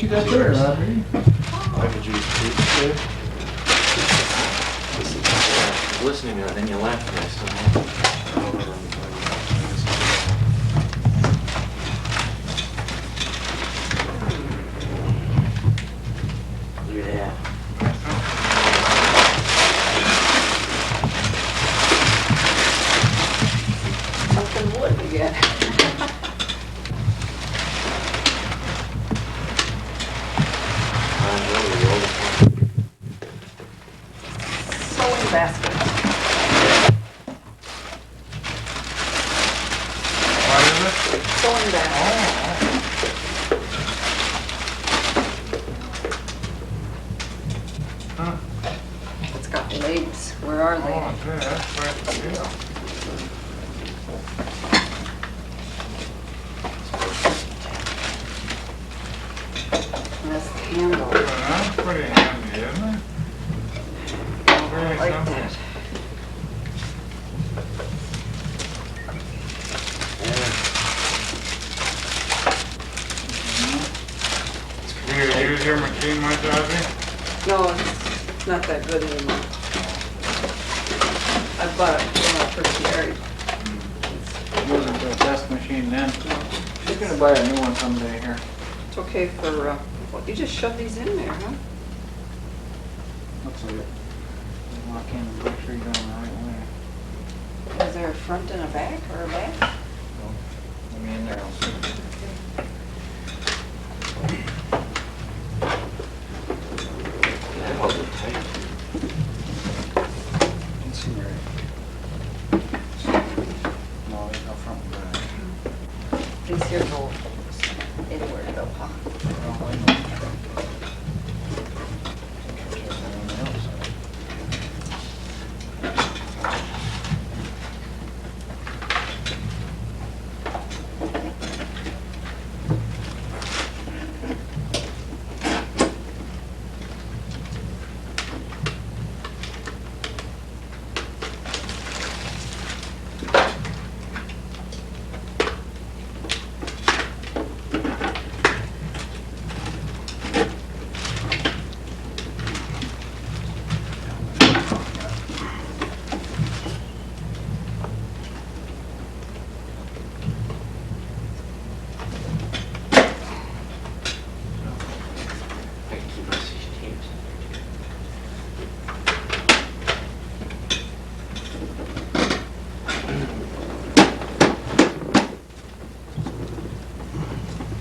you got there, Robbie? I could use two. Listening to it, then you laugh at me. Yeah. Something wood again. Sewing basket. What is it? Sewing basket. Huh? It's got legs. Where are Oh, they? okay, that's quite the deal. And that's the handle. Well, that's pretty handy, isn't it? Very Like simple. that. Do you use your machine much, Ozzy? No, it's not that good anymore. I bought it when I first married. It wasn't the best machine then. She's gonna buy a new one someday here. It's okay for, what, you just shove these in there, huh? Looks like it. You walk in and make sure you're going the right way. Is there a front and a back, or a back? Let me in there, I'll see. That wasn't tight. Let's see where. No, there's no front and back. These here go anywhere though, huh? Well, I know. Think it's just on the outside. I can keep my these tapes.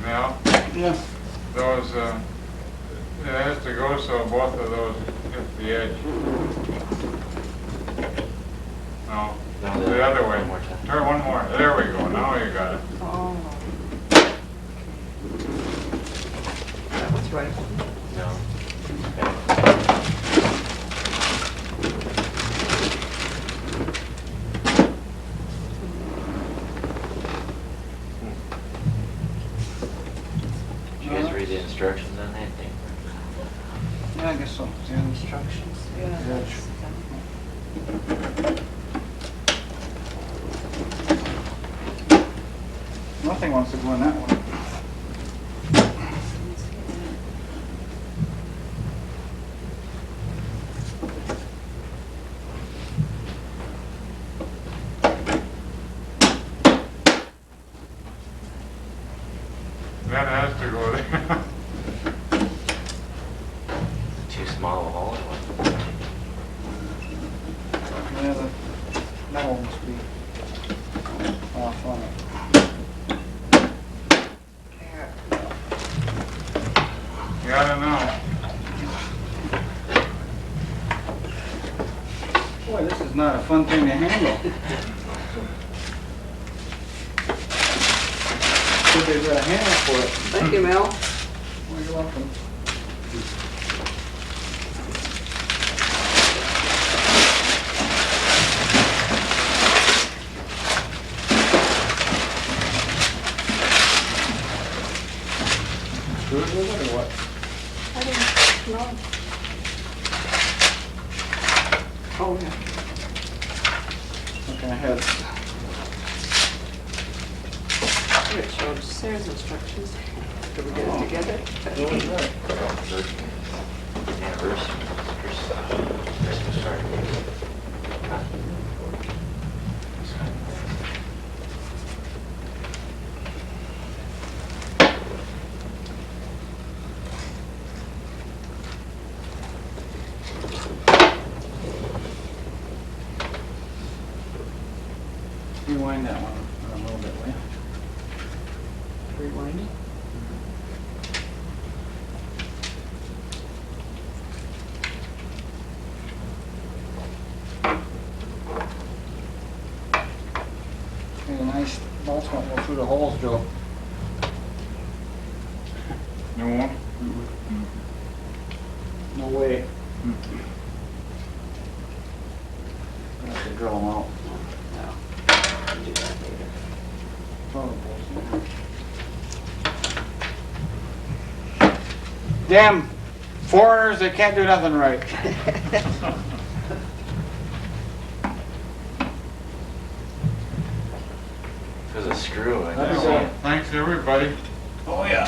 Now, Yeah. those, it has to go so both of those hit the edge. No, No, the other way. one more time. Turn one more. There we go. Now you got it. Oh. That was right. No. Did you guys read the instructions on that thing? Yeah, I guess so. Yeah. Instructions, yeah. Yes. Nothing wants to go in that one. That has to go there. Too small a hole or what? Yeah, that one must be off on it. You gotta know. Boy, this is not a fun thing to handle. Should have got a handle for it. Thank you, Mel. Well, you're welcome. Screws with it or what? I didn't know. Oh, yeah. Looking ahead. Here it shows Sarah's instructions. after we get it together. Anniversary, Christmas party. Rewind that one a little bit, will you? Rewind it. Hey, nice bolts won't go through the holes, Joe. You won't? No way. I have to drill them out. No. Do that later. Oh, damn foreigners, they can't do nothing right. There's a screw, I That'd be know. good. Thanks, everybody. Oh, yeah.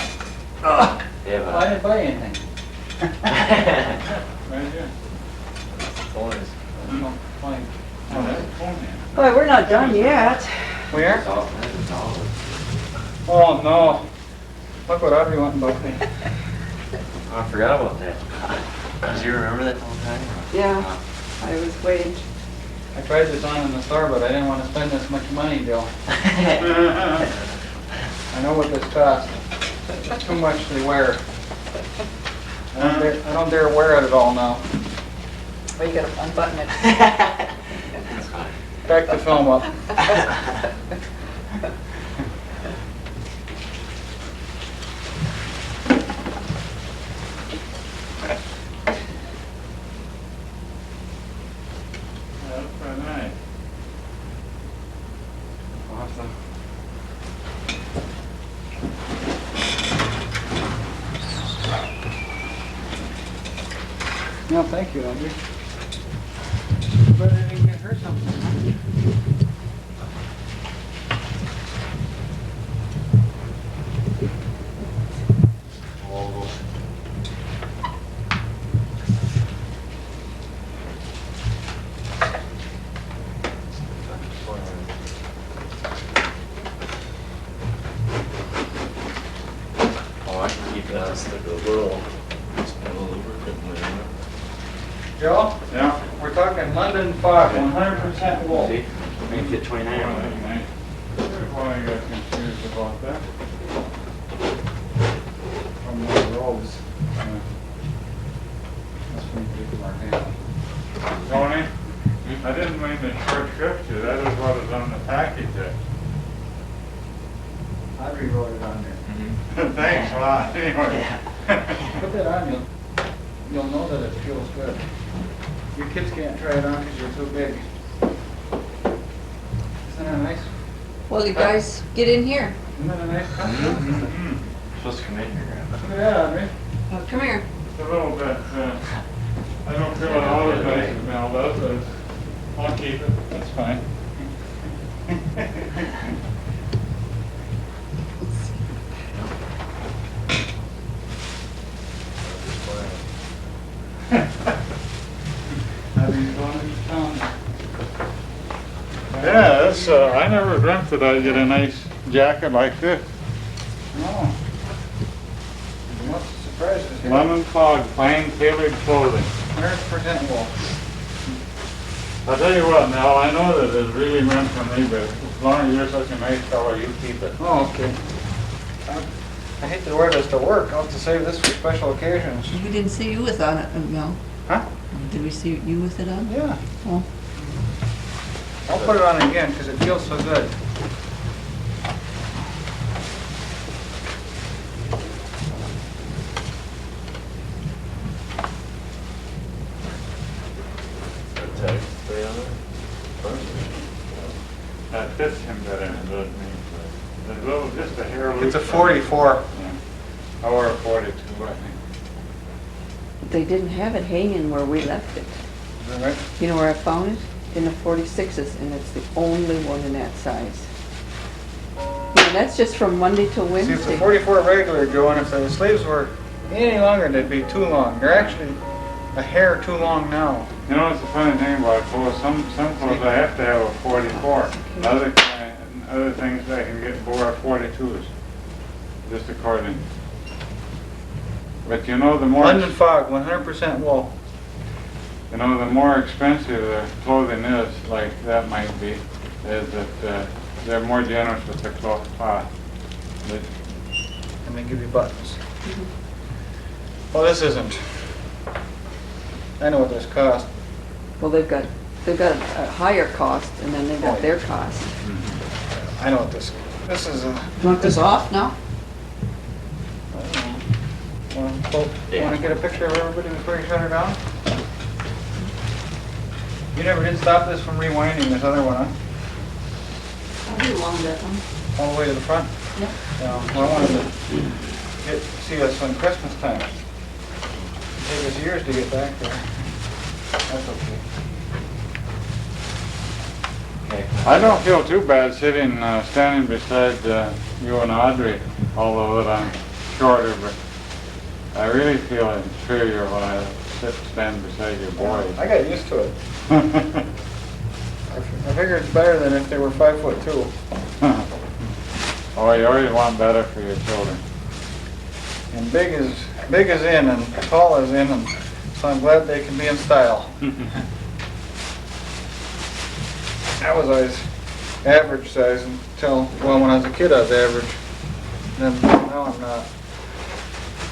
They have I didn't buy anything. Right here. Bonus. No, fine. Oh, that's a phone here. Boy, we're not done yet. Where? It's all, it's all. Oh, no. Look what Audrey went and bought me. Oh, I forgot about that. Do you remember that whole time? Yeah, I was waiting. I tried this on in the store, but I didn't want to spend this much money, Bill. I know what this costs. It's too much to wear. I don't dare wear it at all now. Well, you gotta unbutton it. That's fine. Back the film up. That's very nice. Awesome. No, thank you, Audrey. But I didn't get her something. Oh, I can keep it on stick a little. Joe, Yeah. we're talking London fog, 100% wool. See? We can get 29 Oh, on that's it. nice. That's why I got confused about that. From the robes. That's when you do our hand. Tony, I didn't mean to short shrift you, that is what is on the package there. Audrey wrote it on there. Thanks a lot, anyway. Put that on, you'll know that it feels good. Your kids can't try it on because you're too big. Isn't that nice? Well, you guys, get in here. Isn't that a nice cup? Mm. Supposed to come in here, Grandma. Look at that, Audrey. Oh, come here. It's a little bit, I don't feel it all as nice as Mel does, but I'll keep it, that's fine. Audrey's going to town. Yeah, that's, I never dreamt that I'd get a nice jacket like this. No. Lots of surprises here. Lemon fog, plain tailored clothing. 100% wool. I'll tell you what, Mel, I know that it's really meant for me, but as long as you're such a nice fellow, you keep it. Oh, okay. I hate to wear this to work. I'll have to save this for special occasions. We didn't see you with on it, no. Huh? Did we see you with it on? Yeah. Oh, I'll put it on again because it feels so good. That fits him better than it does me. But a little, just a hair loose. It's a 44. Yeah. I wore a 42, I think. They didn't have it hanging where we left it. Is that right? You know where I found it? In the 46s, and it's the only one in that size. You know, that's just from Monday till See, it's a Wednesday. 44 regular, Joe, and if the sleeves were any longer, they'd be too long. They're actually a hair too long now. You know what's the funny thing about clothes? Some clothes I have to have a 44. Other things I can get 42s, just according. But you know, the more London Fog, 100% wool. you know, the more expensive the clothing is, like that might be, is that they're more generous with the cloth. And they give you buttons. Well, this isn't. I know what this cost. Well, they've got a higher cost, and then they've got their cost. I know what this is. A. You want this off now? I don't know. Want to get a picture of everybody before you shut her down? You never did stop this from rewinding this other one, huh? I'll do along that one. All the way to the front? Yep. Yeah, well, I wanted to see us on Christmas time. It'd take us years to get back there. That's okay. I don't feel too bad standing beside you and Audrey, although that I'm shorter, but I really feel inferior when I stand beside your boys. I got used to it. I figure it's better than if they were 5'2". Oh, you always want better for your children. And big is in and tall is in, and so I'm glad they can be in style. I was always average size until, well, when I was a kid I was average. Then now I'm not.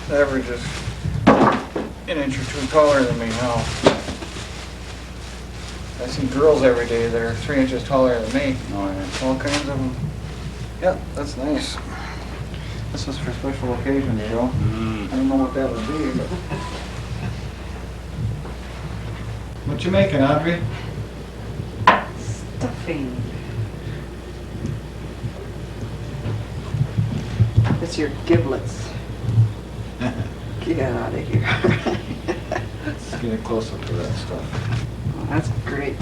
The average is an inch or two taller than me now. I see girls every day that are 3 inches taller than me. Oh, yeah. All kinds of them. Yeah, that's nice. This is for special occasions, Joe. I don't know what that would be, but. What you making, Audrey? Stuffing. It's your giblets. Get out of here. Let's get it close up to that stuff. Oh, that's great.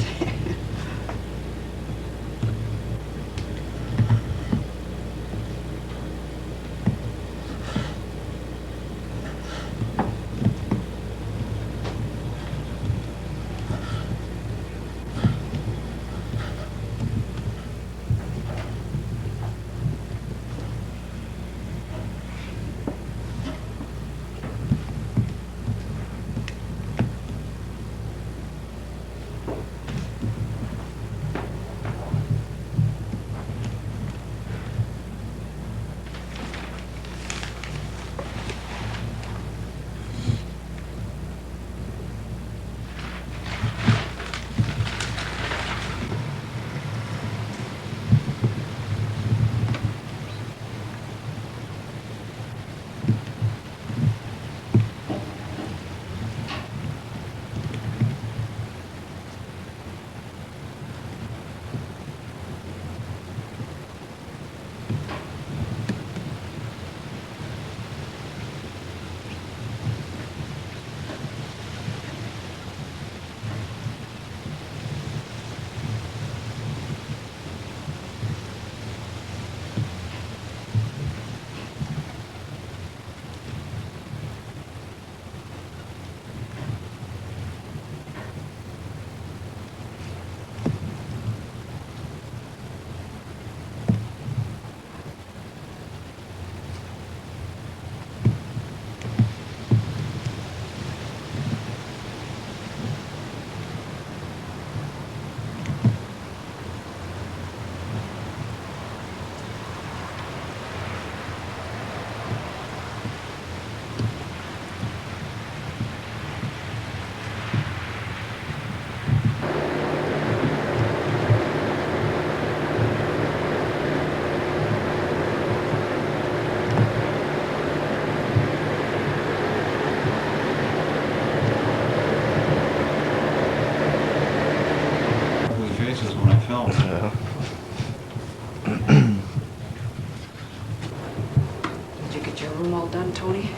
Faces when I film. Did you get your room all done, Tony?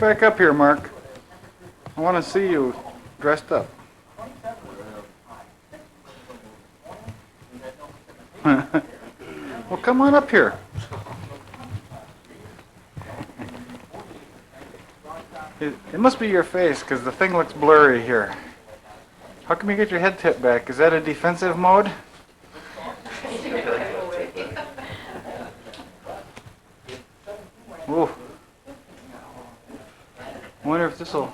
back up here, Mark. I want to see you dressed up. Well, come on up here. It must be your face, because the thing looks blurry here. How come you get your head tipped back? Is that a defensive mode? Ooh. I wonder if this'll...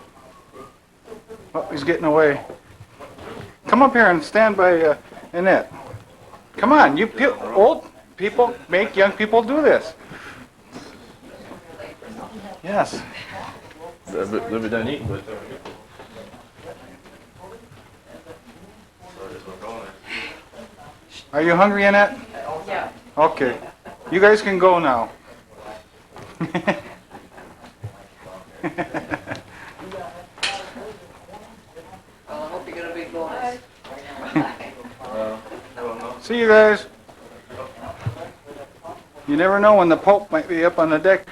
Oh, he's getting away. Come up here and stand by Annette. Come on, you old people make young people do this. Yes. A little bit done eating, but. Are you hungry, Annette? Yeah. Okay. You guys can go now. Well, I hope you get a big bonus. See you guys. You never know when the Pope might be up on the deck.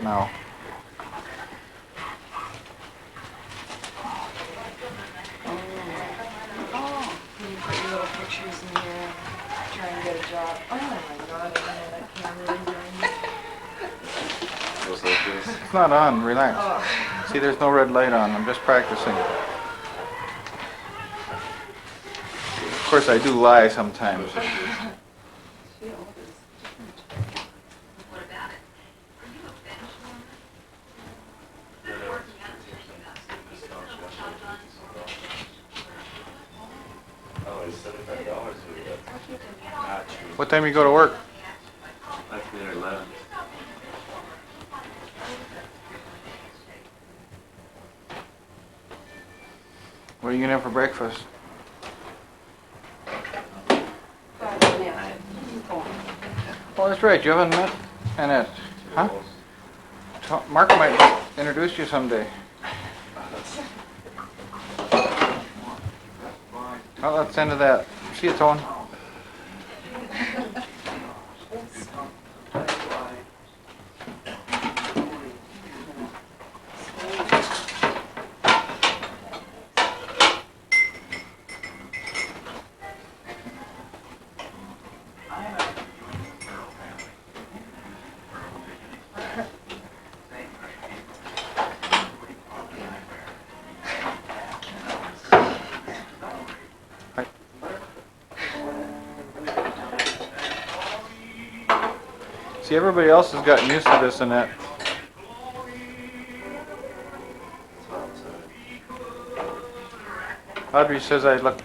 No. Oh, you put your little pictures in here, try and get a job. Oh my God, I know that camera in there. What's like this? It's not on. Relax. Oh. See, there's no red light on. I'm just practicing. Of course, I do lie sometimes. Oh, it's $75 for that. Not true. What time you go to work? I have to be there at 11. What are you gonna have for breakfast? Oh, that's right. You haven't met Annette, huh? Mark might introduce you someday. Well, that's the end of that. See you, Tone. See, everybody else has gotten used to this and that. Audrey says I look...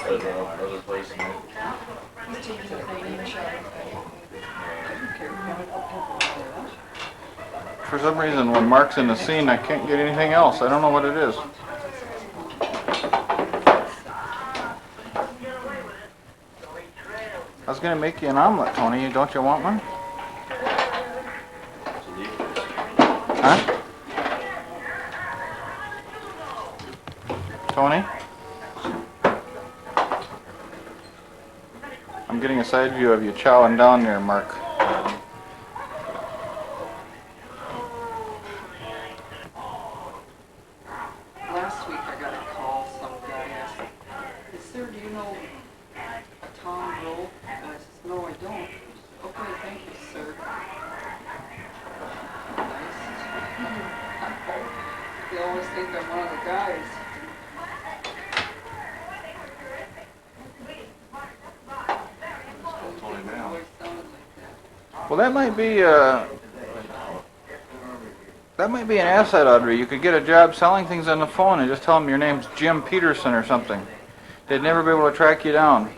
Other place in there. For some reason, when Mark's in the scene, I can't get anything else. I don't know what it is. I was gonna make you an omelet, Tony. Don't you want one? Huh? Tony? I'm getting a side view of you chowing down there, Mark. Last week I got a call, some guy asked, "Hey, sir, do you know a Tom Rowe?" And I said, "No, I don't." He said, "Okay, thank you, sir." Nice. They always think I'm one of the guys. Tony Brown. Always sounded like that. Well, that might be an asset, Audrey. You could get a job selling things on the phone and just tell them your name's Jim Peterson or something. They'd never be able to track you down.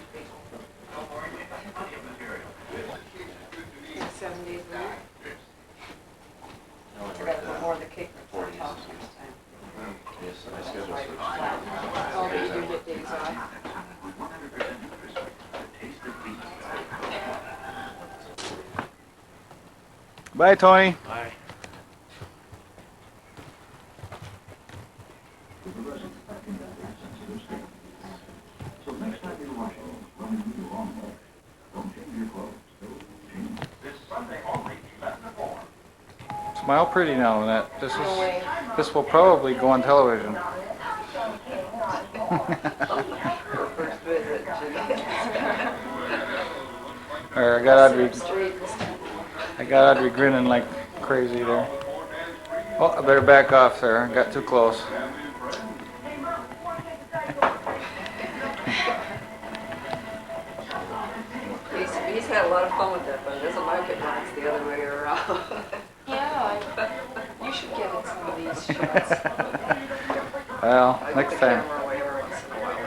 7 days a week. I gotta put more of the cake. So my schedule switched. Oh, but you do get days off. Bye, Tony. Bye. Smile pretty now, Annette. No way. This will probably go on television. First visit, Or I got Audrey. Straight this time. I got Audrey grinning like crazy there. Oh, I better back off there. I got too close. He's had a lot of fun with that, but it doesn't like it when it's the other way around. Yeah, you should get in some of these shots. Well, I put next the time. camera away every once in a while.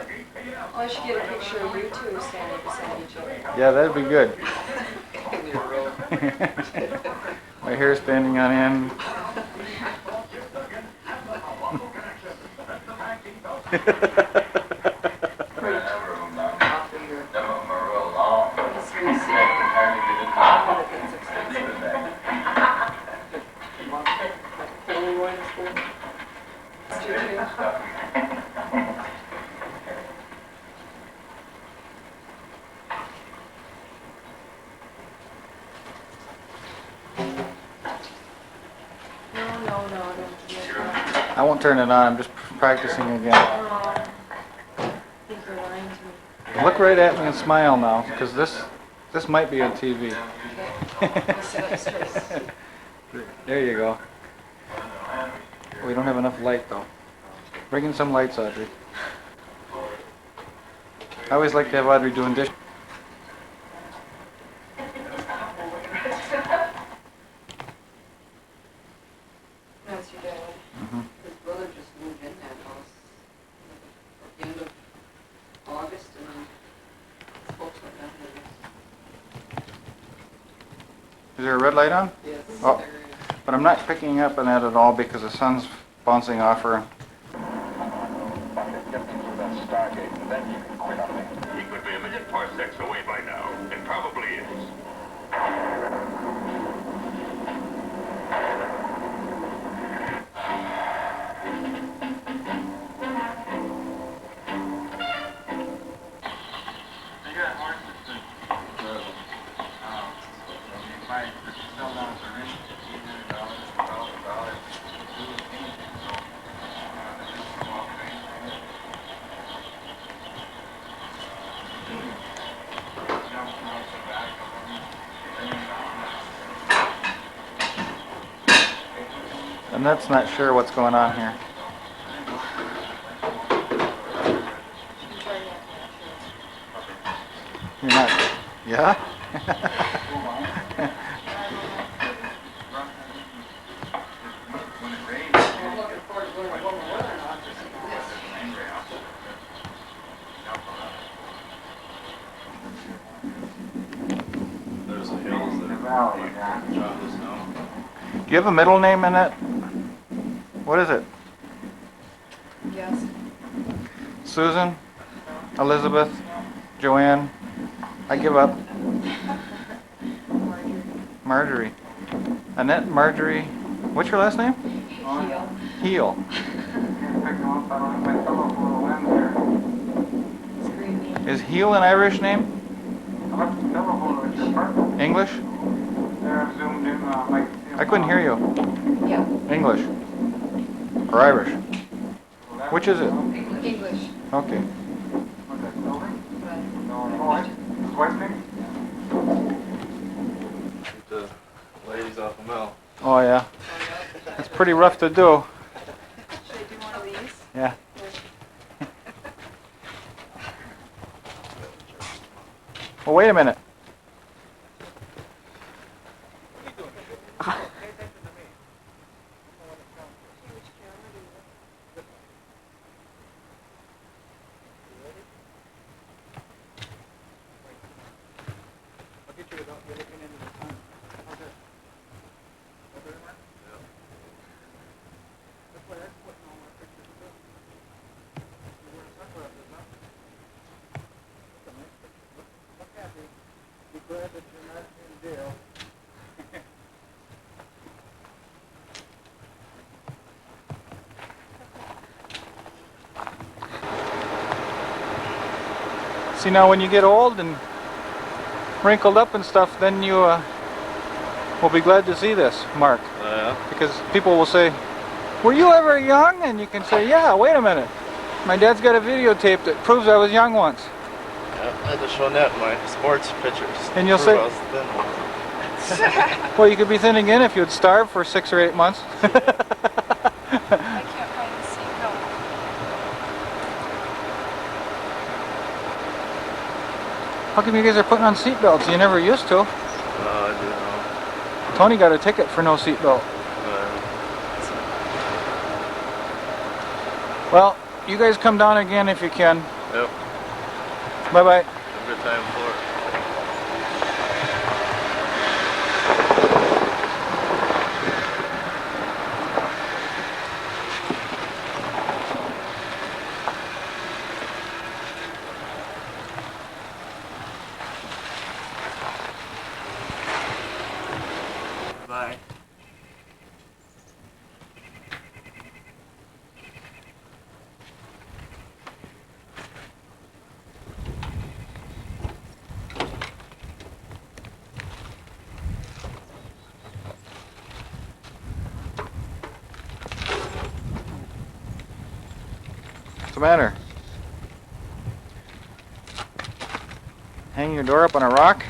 Well, I should get a picture of you two standing beside each other. Yeah, that'd be good. In your room. My hair standing on end. Off of your SVC. That's expensive. Family going to school? It's true, too. No, don't do it. I won't turn it on. I'm just practicing again. I think reminds me. Look right at me and smile now, because this might be on TV. Okay. You sit up straight. There you go. We don't have enough light though. Bring in some lights, Audrey. I always like to have Audrey doing dishes. That's your dad. His brother just moved in that house at the end of August, and folks went down there. Is there a red light on? Yes, Oh. there is. But I'm not picking up on that at all because the sun's bouncing off her. He could be a million parsecs away by now, and probably is. And that's not sure what's going on here. You're not. Yeah? I'm looking forward to going to warmer weather now after seeing this. There's the hills that are like chocolate snow. Do you have a middle name in it? What is it? Yes. Susan? Elizabeth? Joanne? I give up. Marjorie. Annette Marjorie. What's your last name? Heel. Heel. Screaming. Is Heel an Irish name? English? I couldn't hear you. Yeah. English. Or Irish? Which is it? English. Okay. Keep the ladies off the mill. Oh yeah. It's pretty rough to do. Should I do one of these? Yeah. Well, wait a minute. See, now when you get old and wrinkled up and stuff, then you will be glad to see this, Mark. Yeah. Because people will say, were you ever young? And you can say, yeah, wait a minute. My dad's got a videotape that proves I was young once. Yeah, I had to show Nat my sports pictures. And you'll Prove say- I was thin once. Well, you could be thin again if you'd starve for 6 or 8 months. I can't find the seatbelt. How come you guys are putting on seatbelts? You never used to. I do know. Tony got a ticket for no seatbelt. Well, you guys come down again if you can. Yep. Bye-bye. Have a good time for it. Bye. What's the matter? Hang your door up on a rock?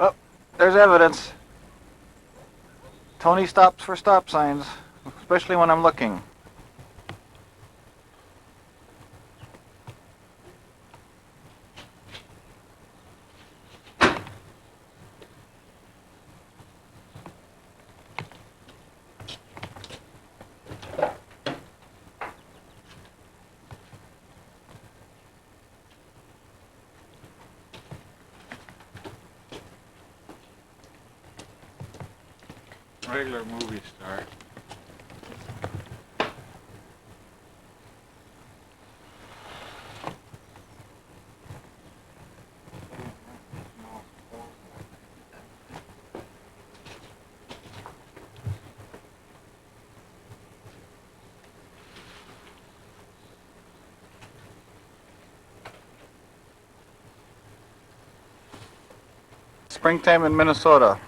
Oh, there's evidence. Tony stops for stop signs, especially when I'm looking. Regular movie star. Springtime in Minnesota.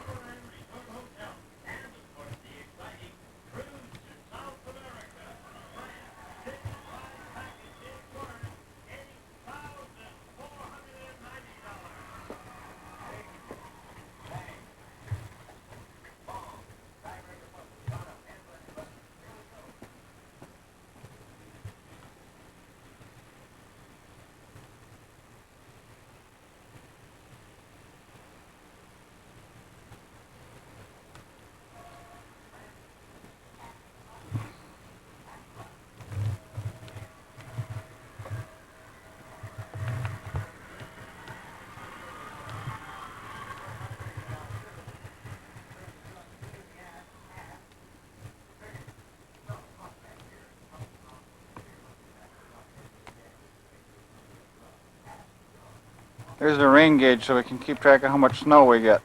There's a rain gauge so we can keep track of how much snow we get.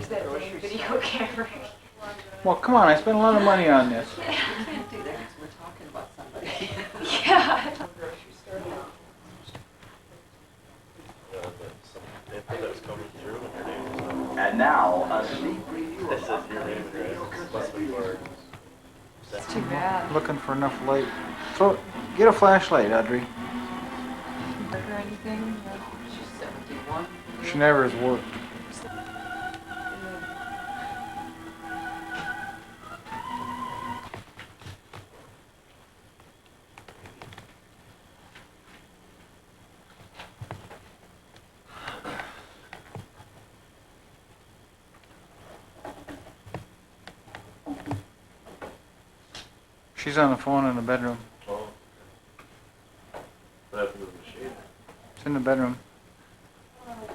that grocery dang video store. camera. Well, come on, I spent a lot of money on this. You can't do that because we're talking about somebody. Yeah. Grocery store now. And now, a sneak preview This of is your name, right? Must be for. It's too bad. Looking for enough light. So, get a flashlight, Audrey. Or anything. She's 71. She never has worked. She's on the phone in the bedroom. Oh. What happened to the machine? It's in the bedroom. Trying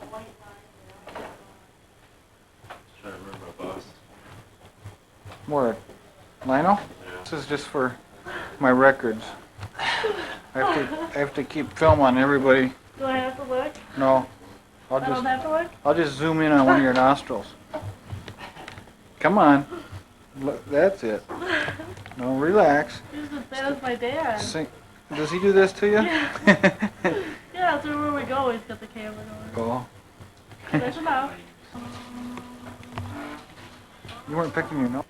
to remember my boss. Where? Lionel? Yeah. This is just for my records. I have to keep film on everybody. Do I have to look? No. I don't have to look? I'll just zoom in on one of your nostrils. Come on. Look, that's it. No, relax. He's as bad as my dad. Does he do this to you? Yeah, so where we go, he's got the camera going. Oh. There's him out. You weren't picking your nose.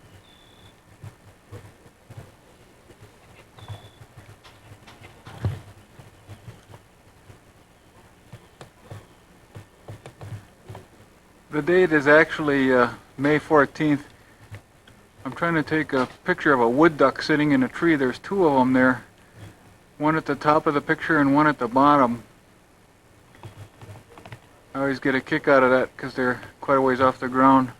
The date is actually May 14th. I'm trying to take a picture of a wood duck sitting in a tree. There's two of them there. One at the top of the picture and one at the bottom. I always get a kick out of that because they're quite a ways off the ground.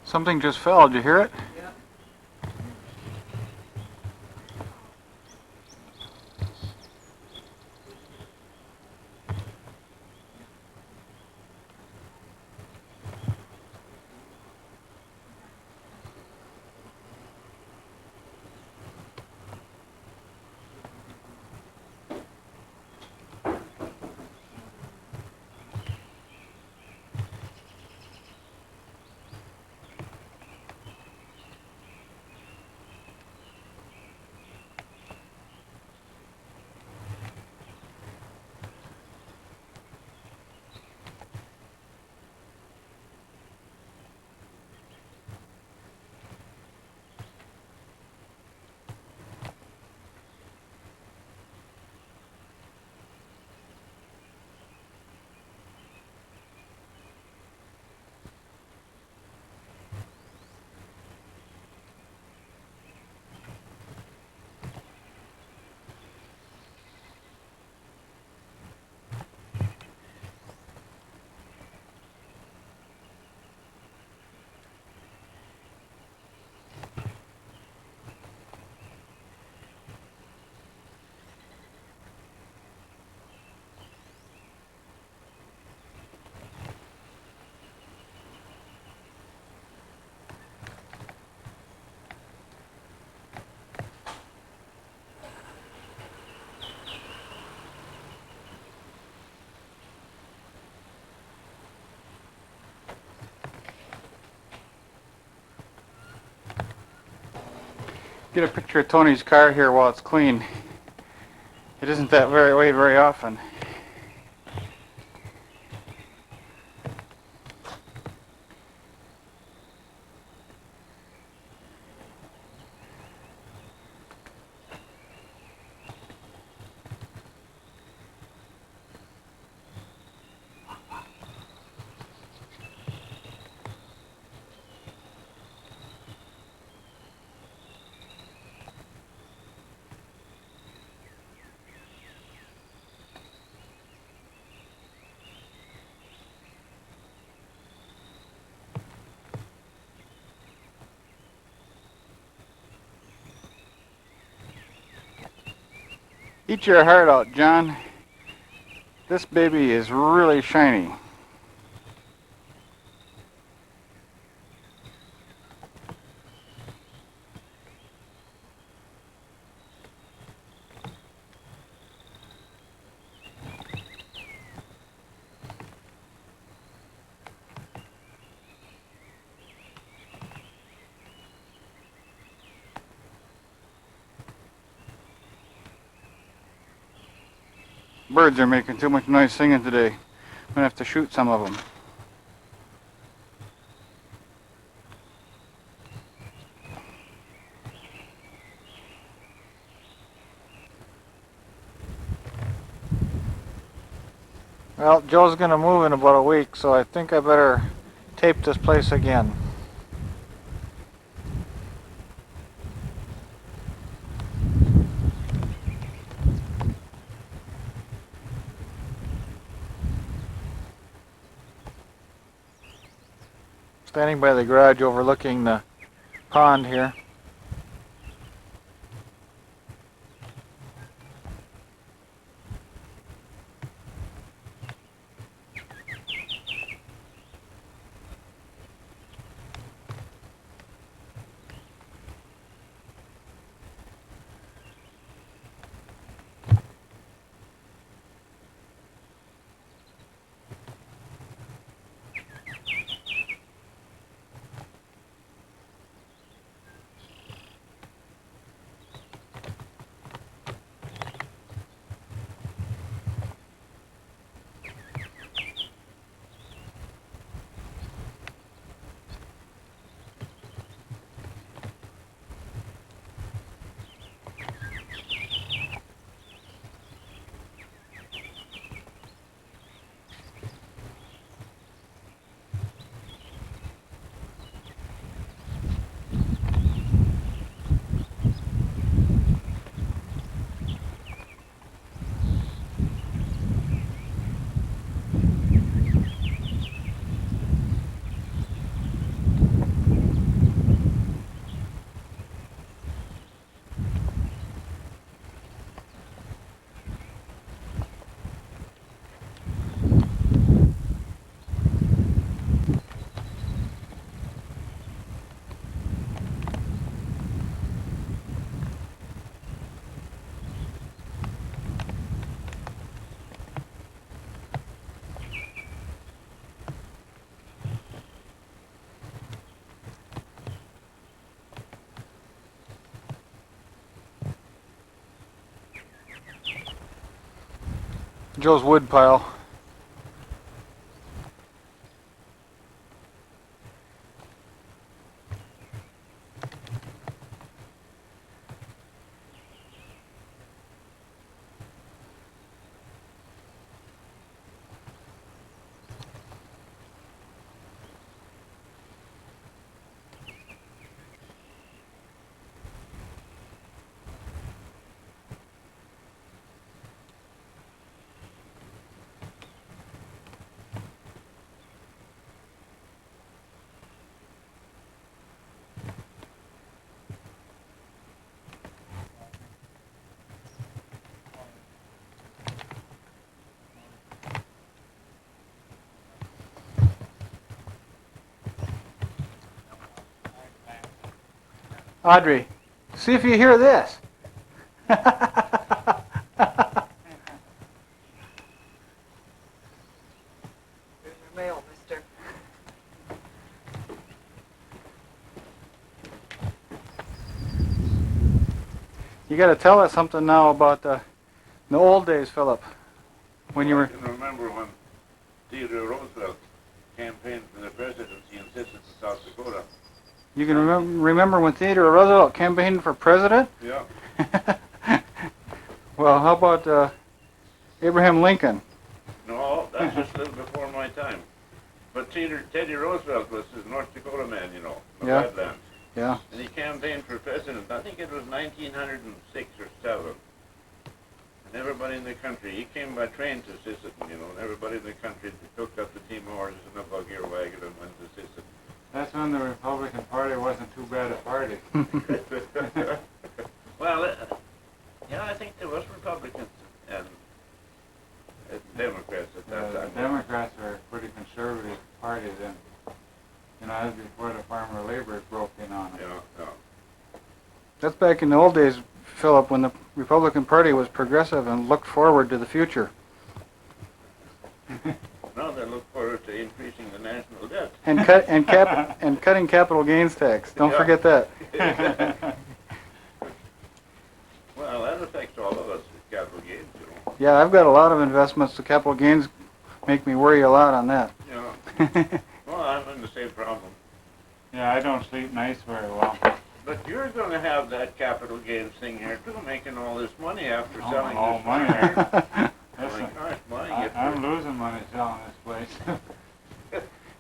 Something just fell. Did you hear it? Yeah. Get a picture of Tony's car here while it's clean. It isn't that way very often. Eat your heart out, John. This baby is really shiny. Birds are making too much noise singing today. I'm gonna have to shoot some of them. Well, Joe's gonna move in about a week, so I think I better tape this place again. Standing by the garage overlooking the pond here. Joe's wood pile. Audrey, see if you hear this. Here's your mail, mister. You got to tell us something now about the old days, Philip. When you were. I can remember when Theodore Roosevelt campaigned for the presidency in Sisseton, South Dakota. You can remember when Theodore Roosevelt campaigned for president? Yeah. Well, how about Abraham Lincoln? No, that's just a little before my time. But Teddy Roosevelt was a North Dakota man, you know, the Yeah. Badlands. Yeah. And he campaigned for president. I think it was 1906 or 7. And everybody in the country, he came by train to Sisseton, you know, and everybody in the country took up the team of horses and a buggy or wagon and went to Sisseton. That's when the Republican Party wasn't too bad a party. Well, Yeah, I think there was Republicans and Democrats at that The time. Democrats were a pretty conservative party then. You know, that was before the farmer labor broke in on it. Yeah. That's back in the old days, Philip, when the Republican Party was progressive and looked forward to the future. Now they look forward to increasing the national debt. And cutting capital gains tax. Don't Yeah. forget that. Well, that affects all of us, capital gains, you know. Yeah, I've got a lot of investments. The capital gains make me worry a lot on that. Yeah. Well, I'm in the same problem. Yeah, I don't sleep nice very well. But you're going to have that capital gains thing here too, making all this money after selling all this. money. Oh my gosh, money. I'm losing money selling this place.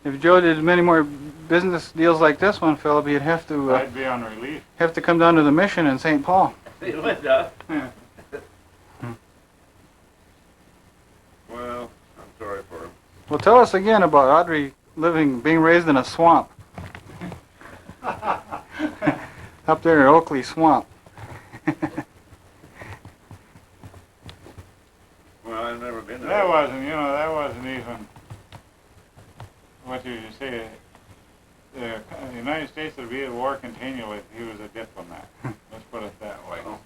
If Joe did many more business deals like this one, Philip, he'd have to I'd be on relief. come down to the mission in St. Paul. You went up. Well, I'm sorry for him. Well, tell us again about Audrey being raised in a swamp. Up there in Oakley Swamp. Well, I've never been there. That wasn't even, what did you say? The United States would be at war continually if he was a diplomat. Let's put it that way. Oh.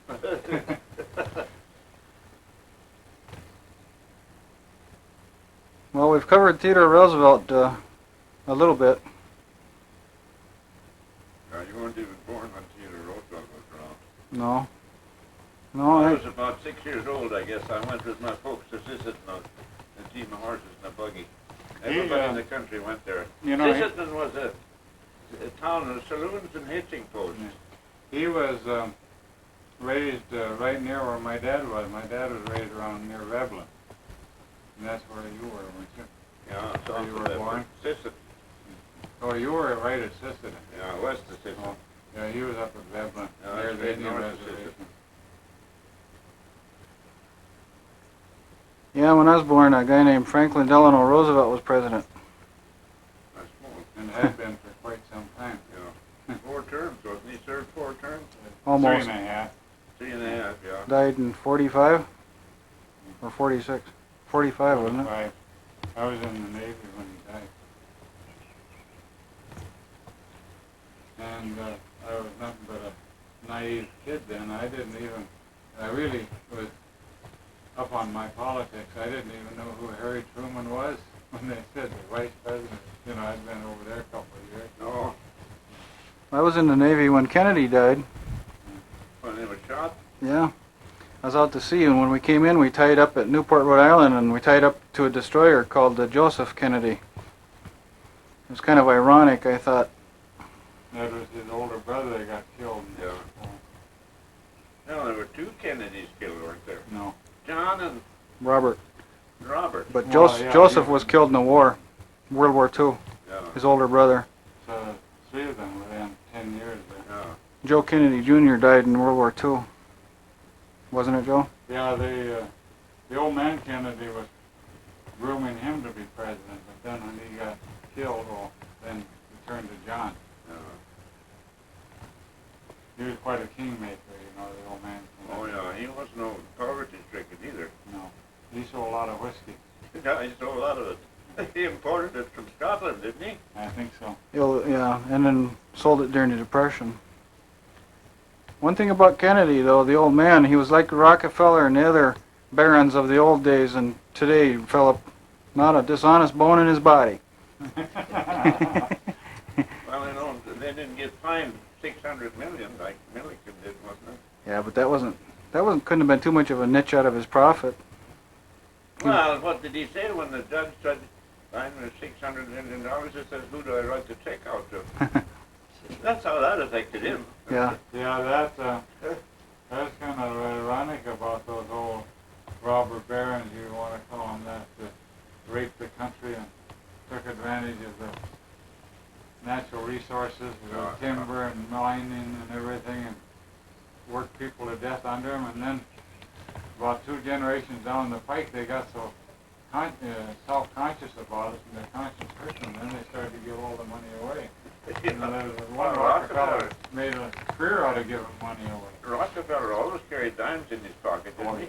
Well, we've covered Theodore Roosevelt a little bit. You weren't even born when Theodore Roosevelt was around. No. No, I was about 6 years old, I guess. I went with my folks to Sisseton on a team of horses and a buggy. Everybody in the country went there. You know, Sisseton was a town of saloons and hitching posts. he was raised right near where my dad was. My dad was raised around near Veblen. And that's where you were, weren't you? Yeah, so Where you were born? Sisseton. Oh, you were right at Sisseton. Yeah, west of Sisseton. Oh, yeah, he was up at Veblen, Yeah, near that's the right Indian north of reservation. yeah, when I was born, a guy named Franklin Delano Roosevelt was president. I suppose. And had been for quite some time. Yeah. 4 terms, wasn't he? Served 4 terms? Almost. 3.5. 3.5, yeah. Died in 45 or 46. 45, wasn't it? Right. I was in the Navy when he died. And I was nothing but a naive kid then. I really was up on my politics. I didn't even know who Harry Truman was when they said the vice president. You know, I'd been over there a couple of years. No, I was in the Navy when Kennedy died. when they were shot. Yeah. I was out to sea, and when we came in, we tied up at Newport, Rhode Island, and we tied up to a destroyer called the Joseph Kennedy. It was kind of ironic, I thought. That was his older brother that got killed. Yeah. No, there were 2 Kennedys killed, weren't there? No. John and Robert. Robert. But Well, yeah, Joseph he- was killed in the war, World War II, Yeah. his older brother. So 3 of them within 10 years there. Yeah. Joe Kennedy Jr. died in World War II. Wasn't it, Joe? Yeah, the old man Kennedy was grooming him to be president, but then when he got killed, well, then he turned to John. Yeah. He was quite a kingmaker, you know, the old man Oh, Kennedy. yeah, he wasn't no poverty-stricken either. No, he sold a lot of whiskey. Yeah, he sold a lot of it. He imported it from Scotland, didn't he? I think so. Yeah, and then sold it during the Depression. One thing about Kennedy, though, the old man, he was like Rockefeller and the other barons of the old days, and today, Philip, not a dishonest bone in his body. Well, you know, they didn't get fined 600 million like Milliken did, wasn't it? Yeah, but couldn't have been too much of a niche out of his profit. Well, what did he say when the judge said, fine was $600 million? He says, who do I write the check out to? That's how that affected him. Yeah. Yeah, that's kind of ironic about those old robber barons, you want to call them that raped the country and took advantage of the natural resources, the timber and mining and everything, and worked people to death under them. And then about 2 generations down the pike, they got so self-conscious about it, and their conscience hurt them, then they started to give all the money away. You know, there was one Rockefeller made a career out of giving money away. Rockefeller always carried dimes in his pocket, didn't he?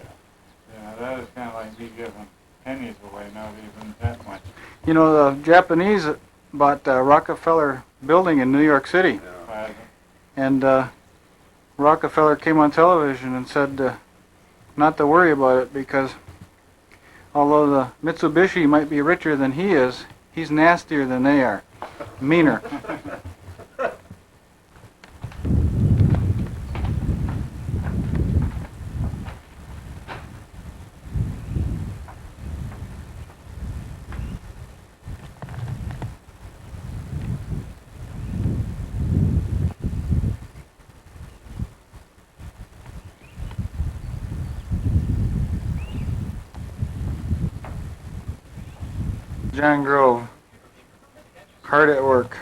Yeah, that is kind of like me giving pennies away, not even that much. You know, the Japanese bought the Rockefeller building in New York City. Yeah. And Rockefeller came on television and said not to worry about it because although the Mitsubishi might be richer than he is, he's nastier than they are, meaner. John Grove, hard at work.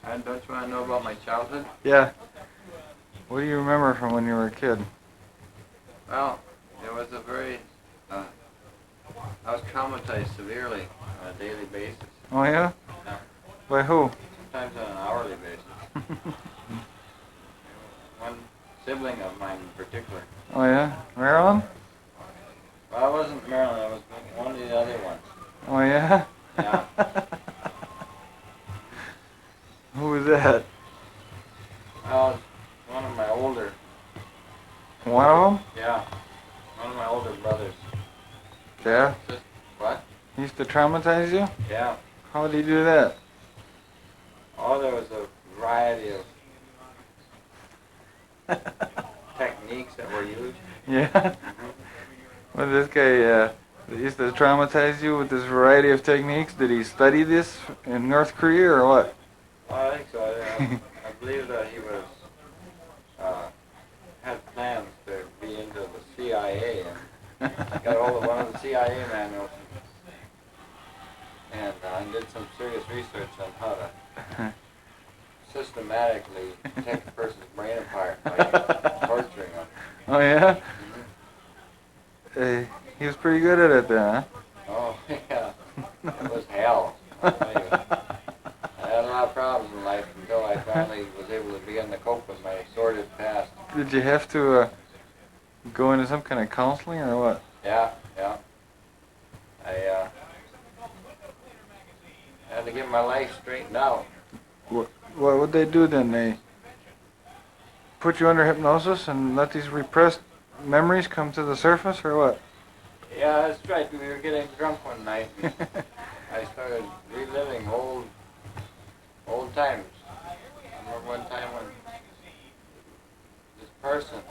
And don't you want to know about my childhood? Yeah. What do you remember from when you were a kid? Well, it was a very, I was traumatized severely on a daily basis. Oh yeah? Yeah. By who? Sometimes on an hourly basis. One sibling of mine in particular. Oh yeah? Marilyn? Well, I wasn't Marilyn, I was one of the other ones. Oh yeah? Yeah. Who was that? Well, it's one of my older, One of them? yeah, one of my older brothers. Yeah? Just, what? He used to traumatize you? Yeah. How did he do that? Oh, there was a variety of techniques that were used. Yeah? Well, this guy used to traumatize you with this variety of techniques. Did he study this in North Korea or what? Well, I think so. I believe that he was had plans to be into the CIA and got hold of one of the CIA manuals and did some serious research on how to systematically take a person's brain apart by torturing them. Oh yeah? He was pretty good at it then, huh? Oh yeah, it was hell. I'll tell you. I had a lot of problems in life until I finally was able to begin to cope with my sordid past. Did you have to go into some kind of counseling or what? Yeah, yeah. I had to get my life straightened out. What would they do then? They put you under hypnosis and let these repressed memories come to the surface or what? Yeah, that's right. We were getting drunk one night. And I started reliving old times. I remember one time when this person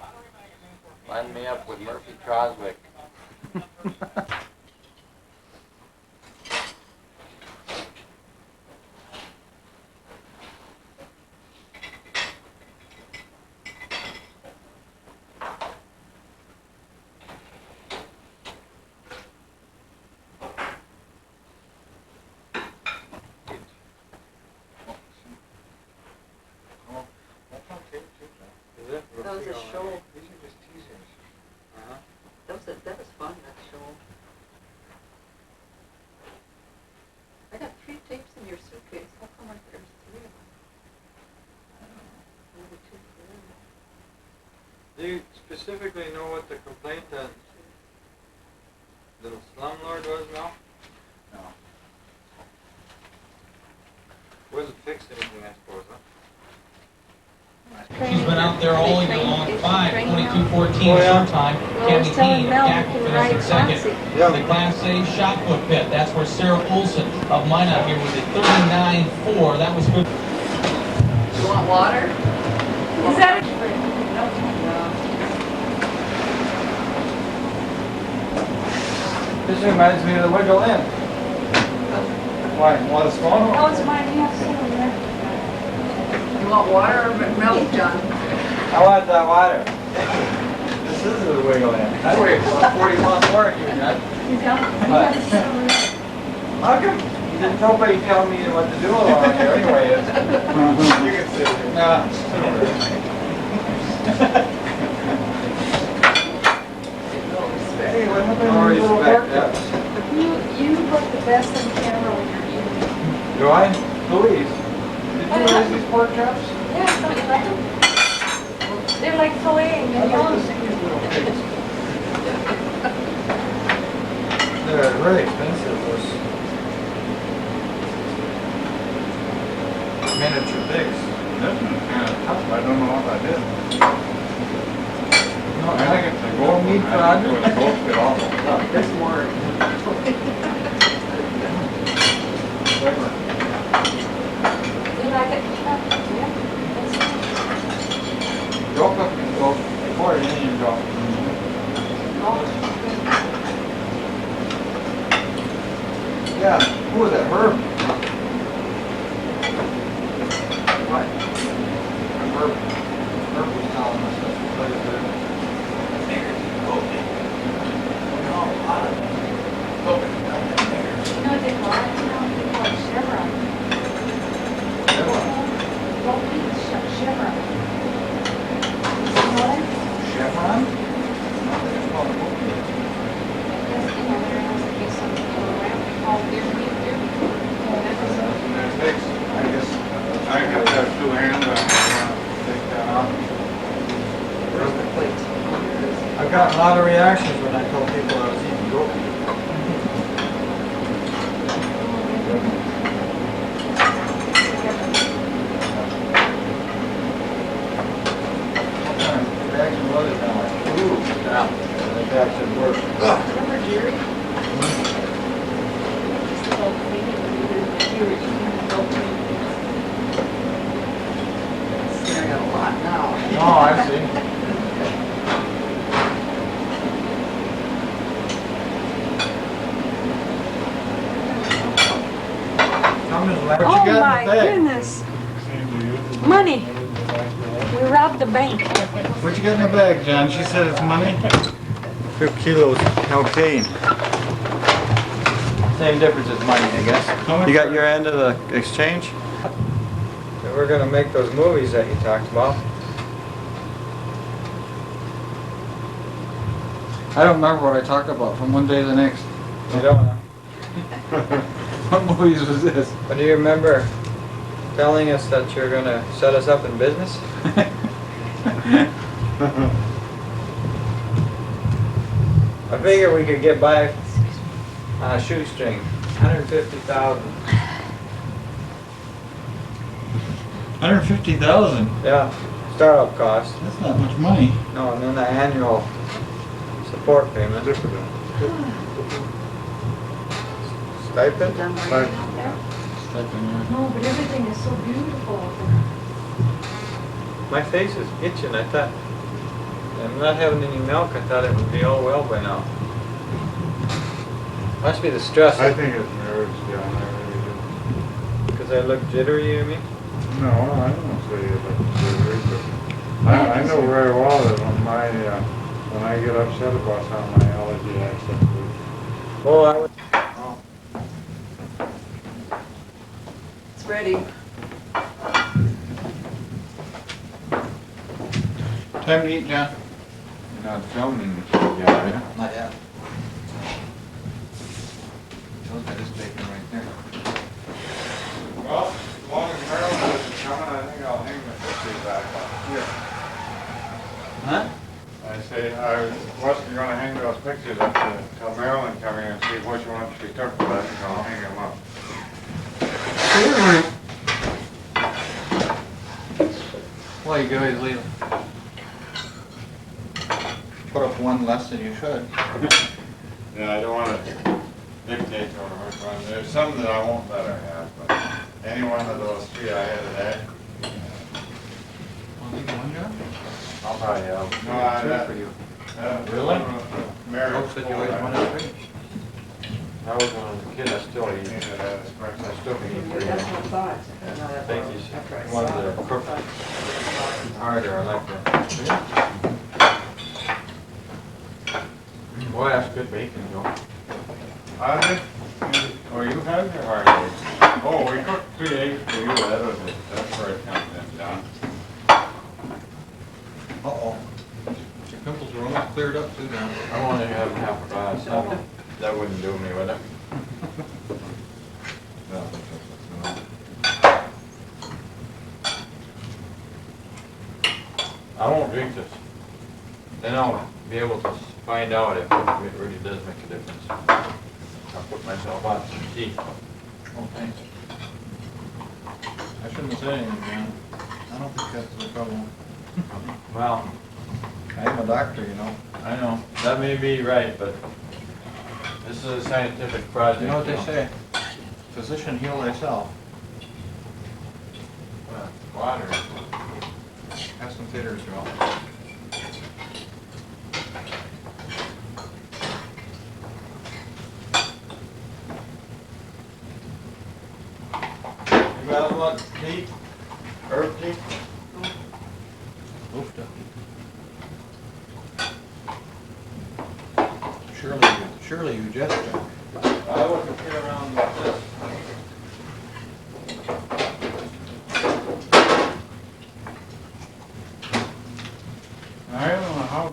lined me up with Murphy Croswick. That was a show. That was fun, that show. I got 3 tapes in your suitcase. How come there's 3 of them? Maybe 2 for Do you specifically know what the complaint that little slumlord was now? No. Wasn't fixed anything, I suppose, huh? He's been out there all year long. 5:22:14 short time. Kevin Keane, tackle finished second. The Class A shot put pit. That's where Sarah Olson of Minot here was at 39.4. That was good. You want water? Is that This reminds me of the Wiggle Inn. Why? Want a small one? Oh, it's mine. You have some in there. You want water or milk, John? I want that water. This is the Wiggle Inn. I weigh about 40 pounds more than you, John. You got some. How come? There's nobody telling me what to do around here anyway. You can sit here. Nah. Hey, what happened to the little haircut? You look the best on camera. like filleting and young. They're very expensive, those miniature pigs. This one's kind of tough, I don't know what I did. No, I think it's a no gold meat one. for I think it Audrey? was a gold fit also. This more. You like it? Yeah. Go cook and go before and then you go. Yeah, who was that, Herb? What? Herb was telling us that the place there. You know what they call it now? They call it chevron. Gold meat chevron. You know it? Chevron? No, they just call it gold meat. Yes, you know, there has to be something around called deer meat. There's pigs. I guess. I got that two hands, I want to take that off. Where's the plate? I've gotten a lot of reactions when I told people I was eating goat meat. Bags and leather kind of like, ooh, yeah. The bags should work. Remember Jerry? See, I got a lot now. Oh, I see. Come and let What you Oh got in the my bag? goodness. Money. We robbed the bank. What you got in the bag, John? She said it's money. 2 kilos cocaine. Same difference as money, I guess. You got your end of the exchange? So we're gonna make those movies that you talked about. I don't remember what I talked about from one day to the next. You don't know. What movies was this? But do you remember telling us that you're gonna set us up in business? I figure we could get by on a shoestring. 150,000. 150,000. Yeah, startup cost. That's not much money. No, and then the annual support payment. Stipend? Done right out there? No, but everything is so beautiful out there. My face is itching. I thought, I'm not having any milk. I thought it would be all well by now. Must be the stress. I think it's nerves, John, I really do. Because I look jittery, you mean? No, I don't say it like jittery, but I know very well that when I get upset about something, my allergy acts up. Oh, I would. It's ready. Time to eat, John? You're not filming yet, Not yet. Joe's got his bacon right there. Well, as long as Maryland isn't coming, I think I'll hang the pictures back up here. Huh? I say, I wasn't gonna hang those pictures up till Maryland come here and see which ones she took, but I think I'll hang them up. Well, you guys leave. Put up one less than you should. Yeah, I don't wanna dictate to her which one. There's some that I won't let her have, but any one of those three I had today, I'll leave one, John? I'll probably have. No, Two for you. Really? Mary. Folks said you always wanted three. I was when I was a kid. I still eat. I still can eat three. That's what I thought. I think these After I ones saw that it, are cooked I thought- harder. I like that. Boy, that's good bacon, Joe. I think, oh, you had your hard eggs. Oh, we cooked 3 eggs for you, that was it. That's where it comes in, John. Uh-oh. Your pimples are almost cleared up too, John. I'm only having half a glass. That wouldn't do me, would it? No. I won't drink this. Then I'll be able to find out if it really does make a difference. I'll put myself on some tea. Oh, thanks. I shouldn't have said anything, John. I don't think that's the problem. Well, I'm a doctor, you know. I know, that may be right, but this is a scientific project. You know what they say? Physician, heal thyself. Well, water. Have some taters, Joe. You guys want tea? Herb tea? Oofta. Surely you just drank. I wasn't get around with this. I don't know how.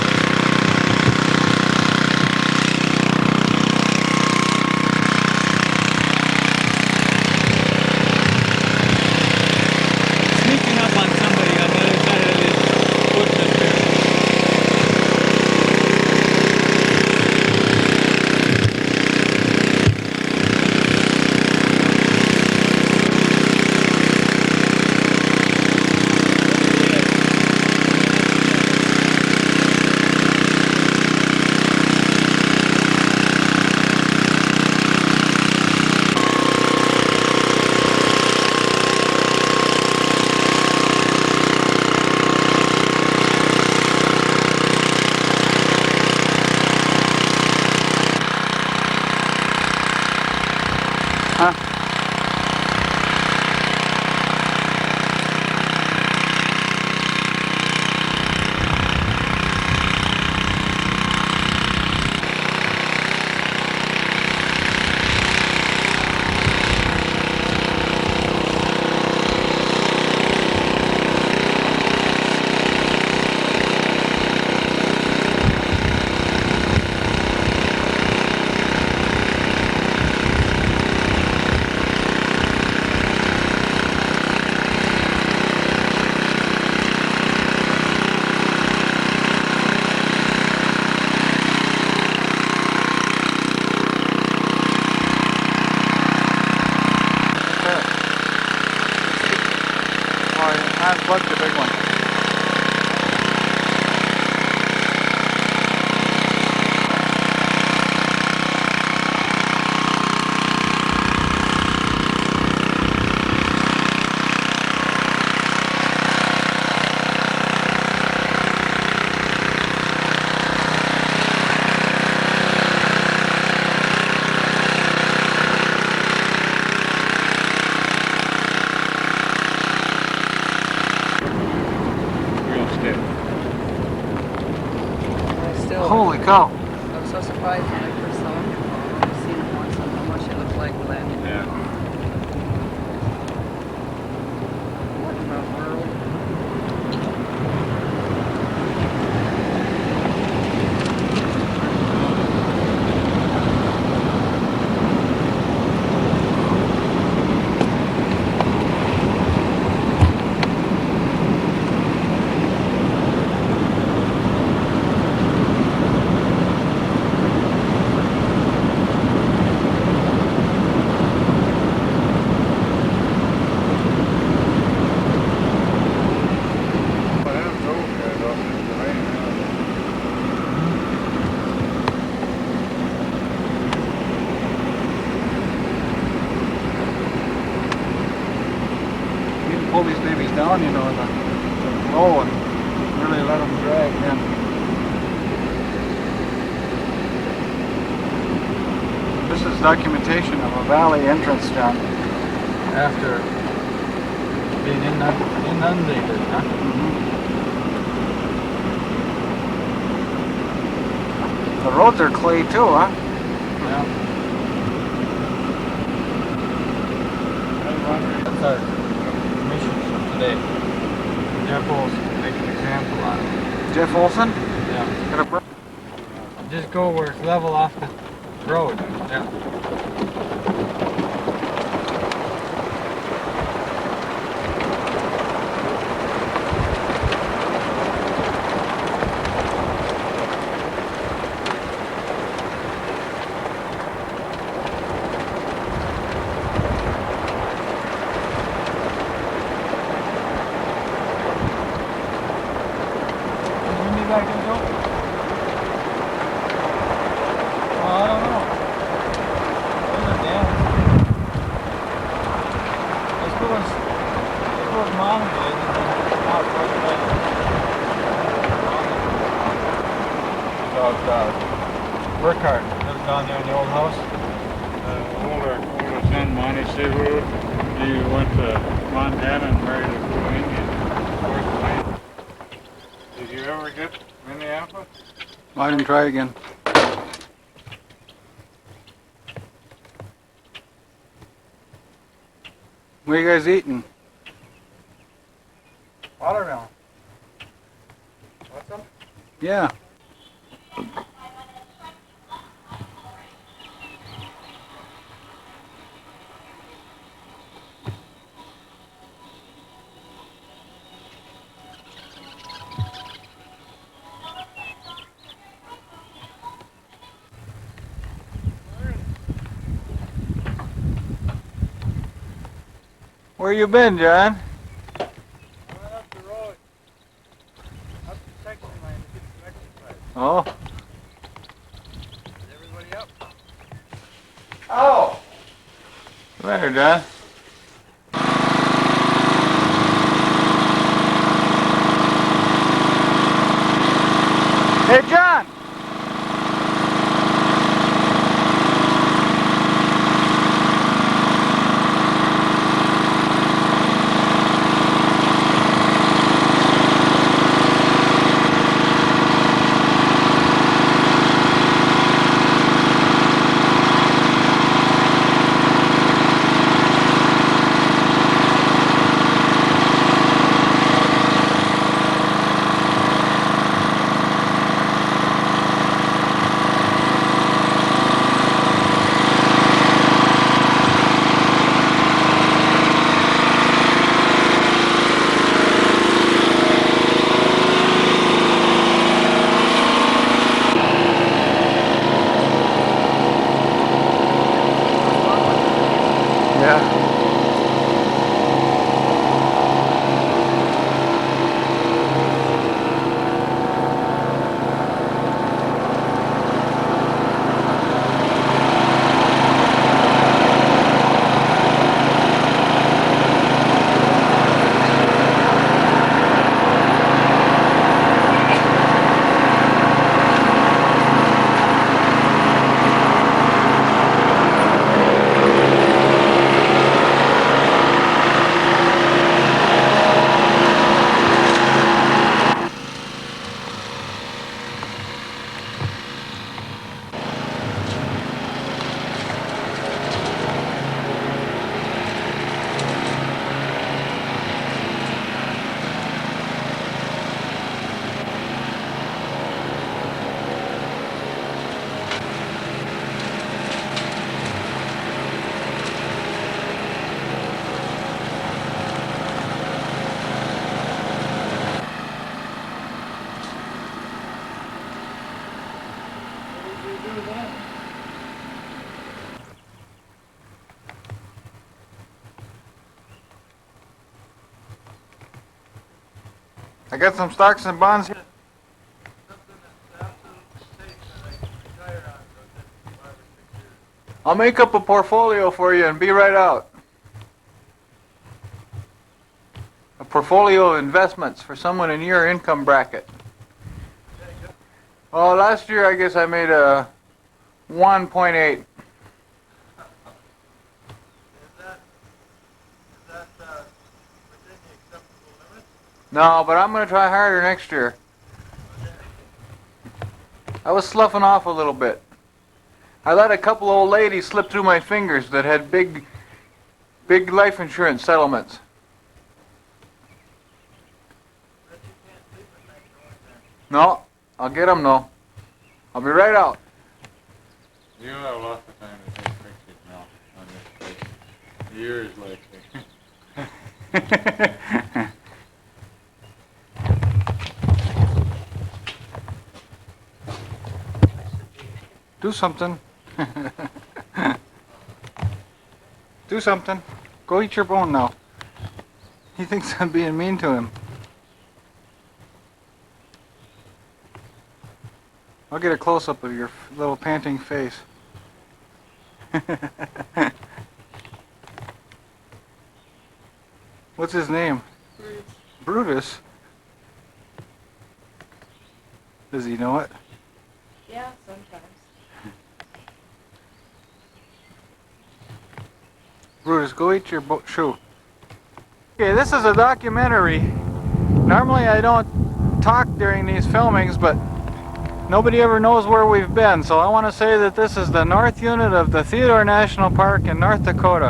Sneaking up on somebody on the other side of this woodland there. Unplug the big one. Holy cow. I was so surprised when I first saw him. I've seen him once and how much he looked like Glenn. Yeah. What in the world? Pull these babies down, you know, the low and really let them drag then. This is documentation of a valley entrance, John. After being inundated, huh? The roads are clay too, huh? Yeah. That's our today. Jeff Olson, make an example on it. Jeff Olson? Yeah. Just go where it's level off the road. Yeah. I can do? Well, I don't know. Those are damn. Let's go as Mom did and then out for the night. About Burkhardt lives down there in the old house. Older son, Monty Seawood, he went to Montana and married a Blue Indian. Did you ever get Minneapolis? I didn't try again. What are you guys eating? Watermelon. Want some? Yeah. Where you been, John? I went up the road, up the section line to get some exercise. Oh. Is everybody up? Oh! What's the matter, John? Hey, John! I got some stocks and bonds here. I'll make up a portfolio for you and be right out. A portfolio of investments for someone in your income bracket. Oh, last year I guess I made a 1.8. No, but I'm going to try harder next year. I was sloughing off a little bit. I let a couple old ladies slip through my fingers that had big life insurance settlements. No, I'll get them though. I'll be right out. You have lots of time to take pictures now on this place. Years lately. Do something. Do something. Go eat your bone now. He thinks I'm being mean to him. I'll get a close-up of your little panting face. What's his name? Bruce. Brutus? Does he know it? Yeah, sometimes. Brutus, go eat your shoe. Okay, this is a documentary. Normally I don't talk during these filmings, but nobody ever knows where we've been, so I want to say that this is the north unit of the Theodore National Park in North Dakota.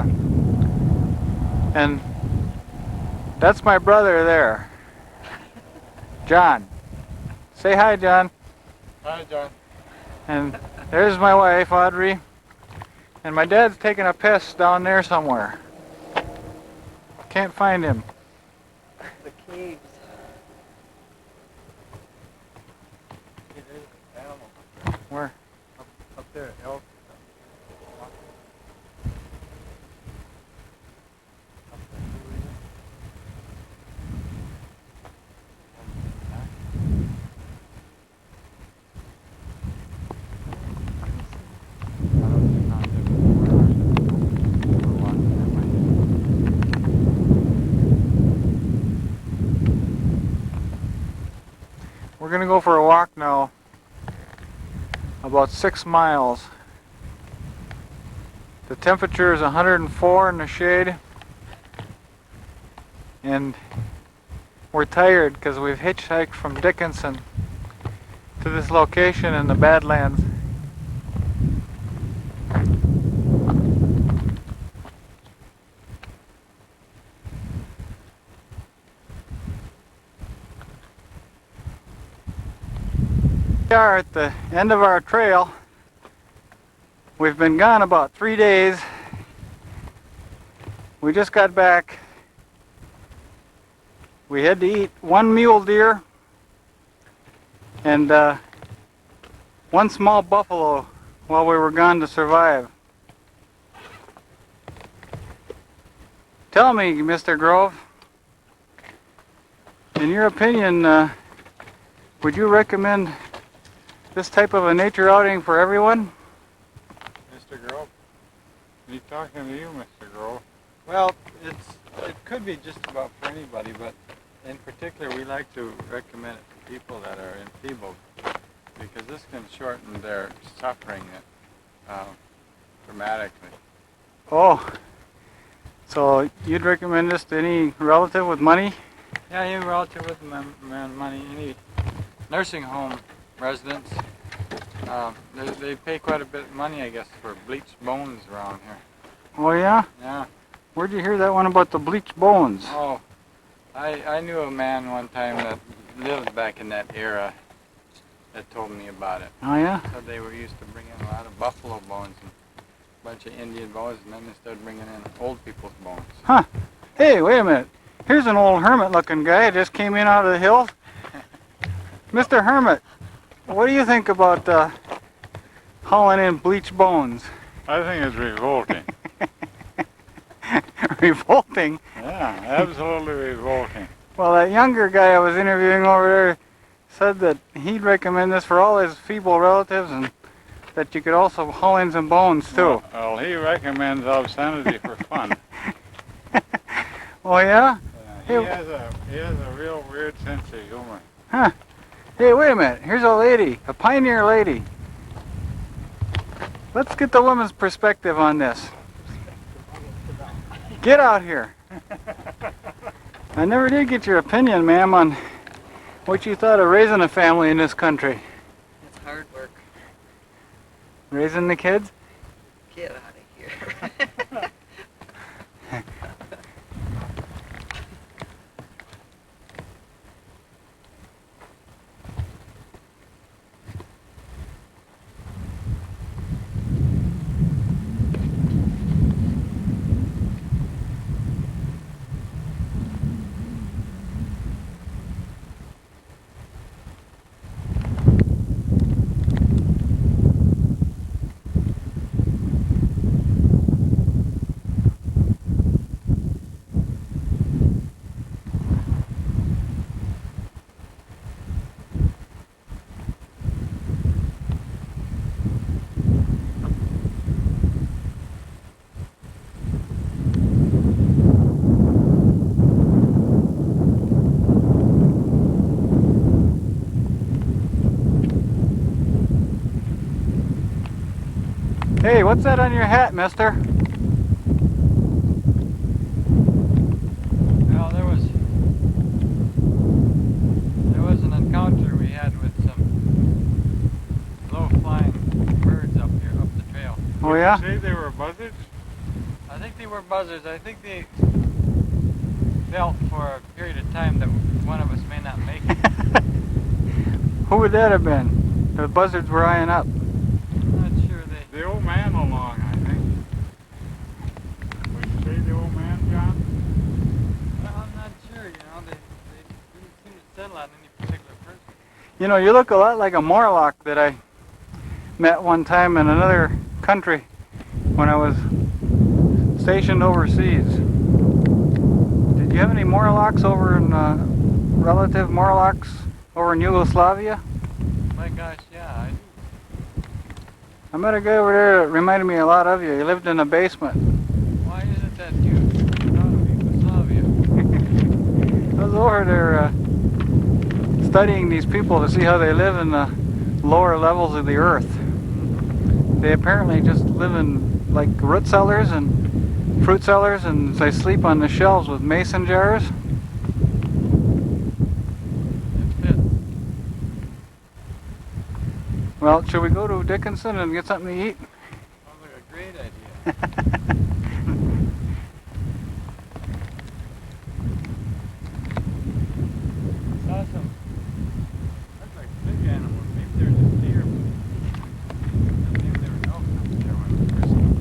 And that's my brother there, John. Say hi, John. Hi, John. And there's my wife, Audrey. And my dad's taking a piss down there somewhere. Can't find him. The caves. Where? Up there, elk. We're gonna go for a walk now, about 6 miles. The temperature is 104 in the shade, and we're tired because we've hitchhiked from Dickinson to this location in the Badlands. We are at the end of our trail. We've been gone about 3 days. We just got back. We had to eat 1 mule deer and 1 small buffalo while we were gone to survive. Tell me, Mr. Grove, in your opinion, would you recommend this type of a nature outing for everyone? Mr. Grove? Me talking to you, Mr. Grove. Well, it could be just about for anybody, but in particular we like to recommend it to people that are enfeebled, because this can shorten their suffering dramatically. Oh, so you'd recommend this to any relative with money? Yeah, any relative with money, any nursing home residents, they pay quite a bit of money, I guess, for bleached bones around here. Oh yeah? Yeah. Where'd you hear that one about the bleached bones? Oh, I knew a man one time that lived back in that era that told me about it. Oh yeah? So they were used to bring in a lot of buffalo bones and a bunch of Indian bones, and then they started bringing in old people's bones. Huh. Hey, wait a minute. Here's an old hermit-looking guy just came in out of the hills. Mr. Hermit, what do you think about hauling in bleached bones? I think it's revolting. Revolting? Yeah, absolutely revolting. Well, that younger guy I was interviewing over there said that he'd recommend this for all his feeble relatives, and that you could also haul in some bones too. Well, he recommends obscenity for fun. Oh yeah? He has a real weird sense of humor. Huh. Hey, wait a minute. Here's a lady, a pioneer lady. Let's get the woman's perspective on this. Get out here. I never did get your opinion, ma'am, on what you thought of raising a family in this country. It's hard work. Raising the kids? Get out of here. Hey, what's that on your hat, mister? Well, there was an encounter we had with some low-flying birds up here, up the trail. Oh yeah? Did you say they were buzzards? I think they were buzzards. I think they felt for a period of time that one of us may not make it. Who would that have been? The buzzards were eyeing up. I'm not sure they... The old man along, I think. Would you say the old man, John? Well, I'm not sure, you know. They didn't seem to settle on any particular person. You know, you look a lot like a Morlock that I met one time in another country when I was stationed overseas. Did you have any Morlocks over in, relative Morlocks over in Yugoslavia? My gosh, yeah, I do. I met a guy over there that reminded me a lot of you. He lived in a basement. Why is it that you thought of Yugoslavia? I was over there studying these people to see how they live in the lower levels of the earth. They apparently just live in like root cellars and fruit cellars, and they sleep on the shelves with mason jars. Well, should we go to Dickinson and get something to eat? Sounds like a great idea. Saw some, looks like big animals. Maybe there's a deer. Maybe there were elk up there when we first came.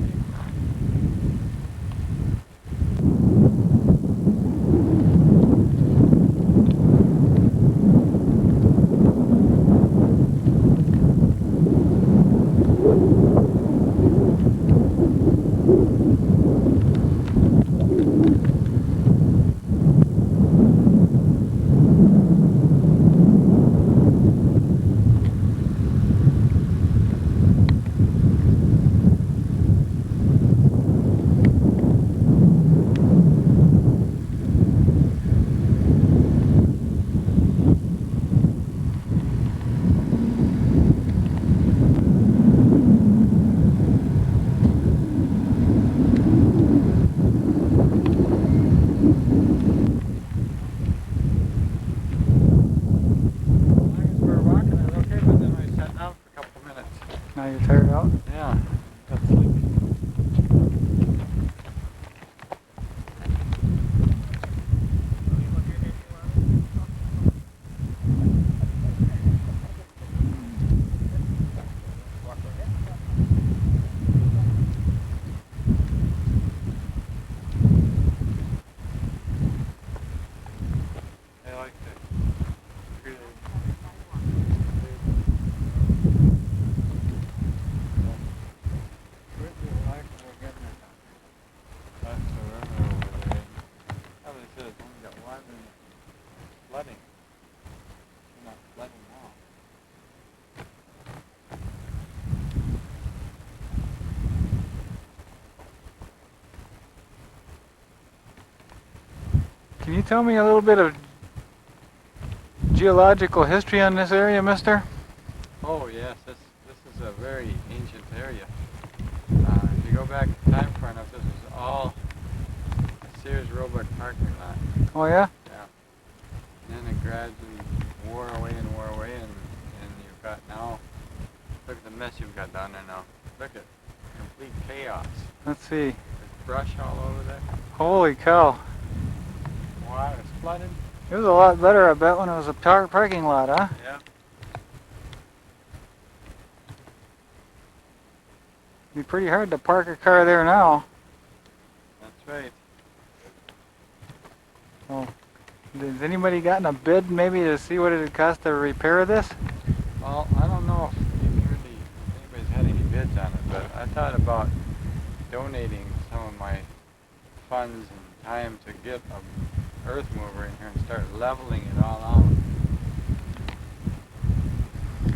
Now you're tired out? Yeah, got sleepy. I like that. Flooding. You're not flooding now. Can you tell me a little bit of geological history on this area, mister? Oh yes, this is a very ancient area. If you go back in time far enough, this was all a Sears Roebuck parking lot. Oh yeah? Yeah. And then it gradually wore away, and you've got now, look at the mess you've got down there now. Look at complete chaos. Let's see. There's brush all over there. Holy cow. Water is flooded. It was a lot better, I bet, when it was a parking lot, huh? Yeah. It'd be pretty hard to park a car there now. That's right. Oh, has anybody gotten a bid maybe to see what it would cost to repair this? Well, I don't know if anybody's had any bids on it, but I thought about donating some of my funds and time to get an earth mover in here and start leveling it all out.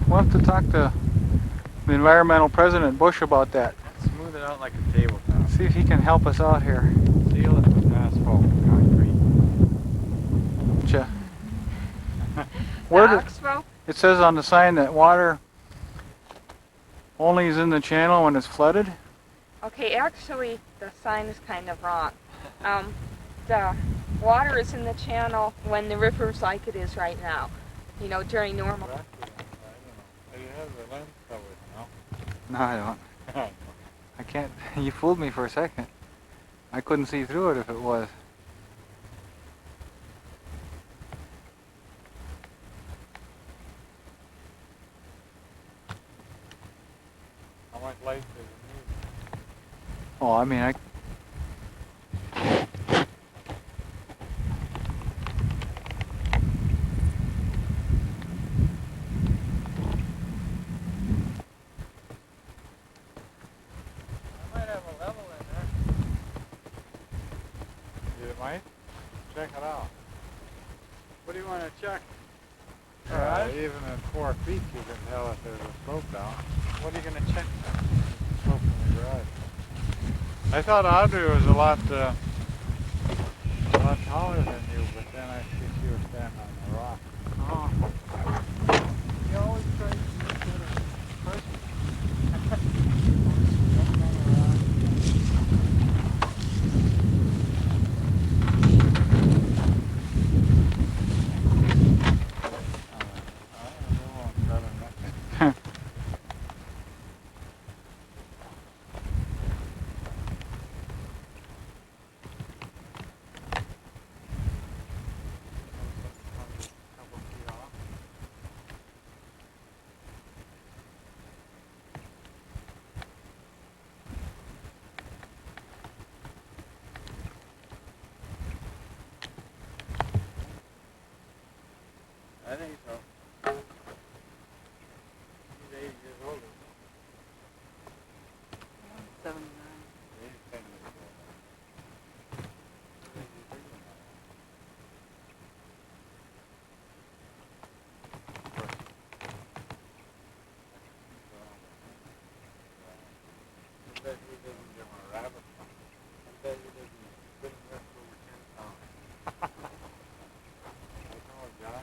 We'll have to talk to the environmental president Bush about that. Smooth it out like a tabletop. See if he can help us out here. Seal it with asphalt concrete. Where it says on the sign that water only is in the channel when it's flooded? Okay, actually, the sign is kind of wrong. The water is in the channel when the river's like it is right now. You know, during normal. I don't know. You have the lens covered, no? No, I don't. I can't. You fooled me for a second. I couldn't see through it if it was. How much light does it need? Oh, I mean, I might have a level in there. You might? Check it out. What do you want to check? Even at 4 feet you can tell if there's a slope down. What are you going to check? Slope in the garage. I thought Audrey was a lot taller than you, but then I see she was standing on the rock. oh. You always try to get a person. I think so. He's 80 years old. 79. He's 10 years old. I bet he doesn't give him a rabbit. I bet he couldn't lift over 10 pounds. I know a guy.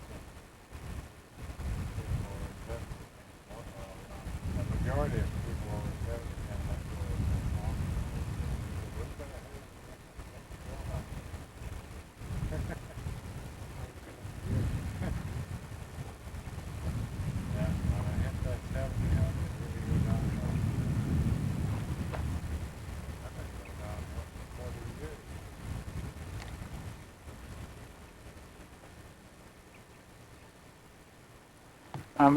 The majority of people over 70 have that sort of long. What's going to happen? Yeah, when I hit that 70, I really go downhill. I've been going downhill for 40 years.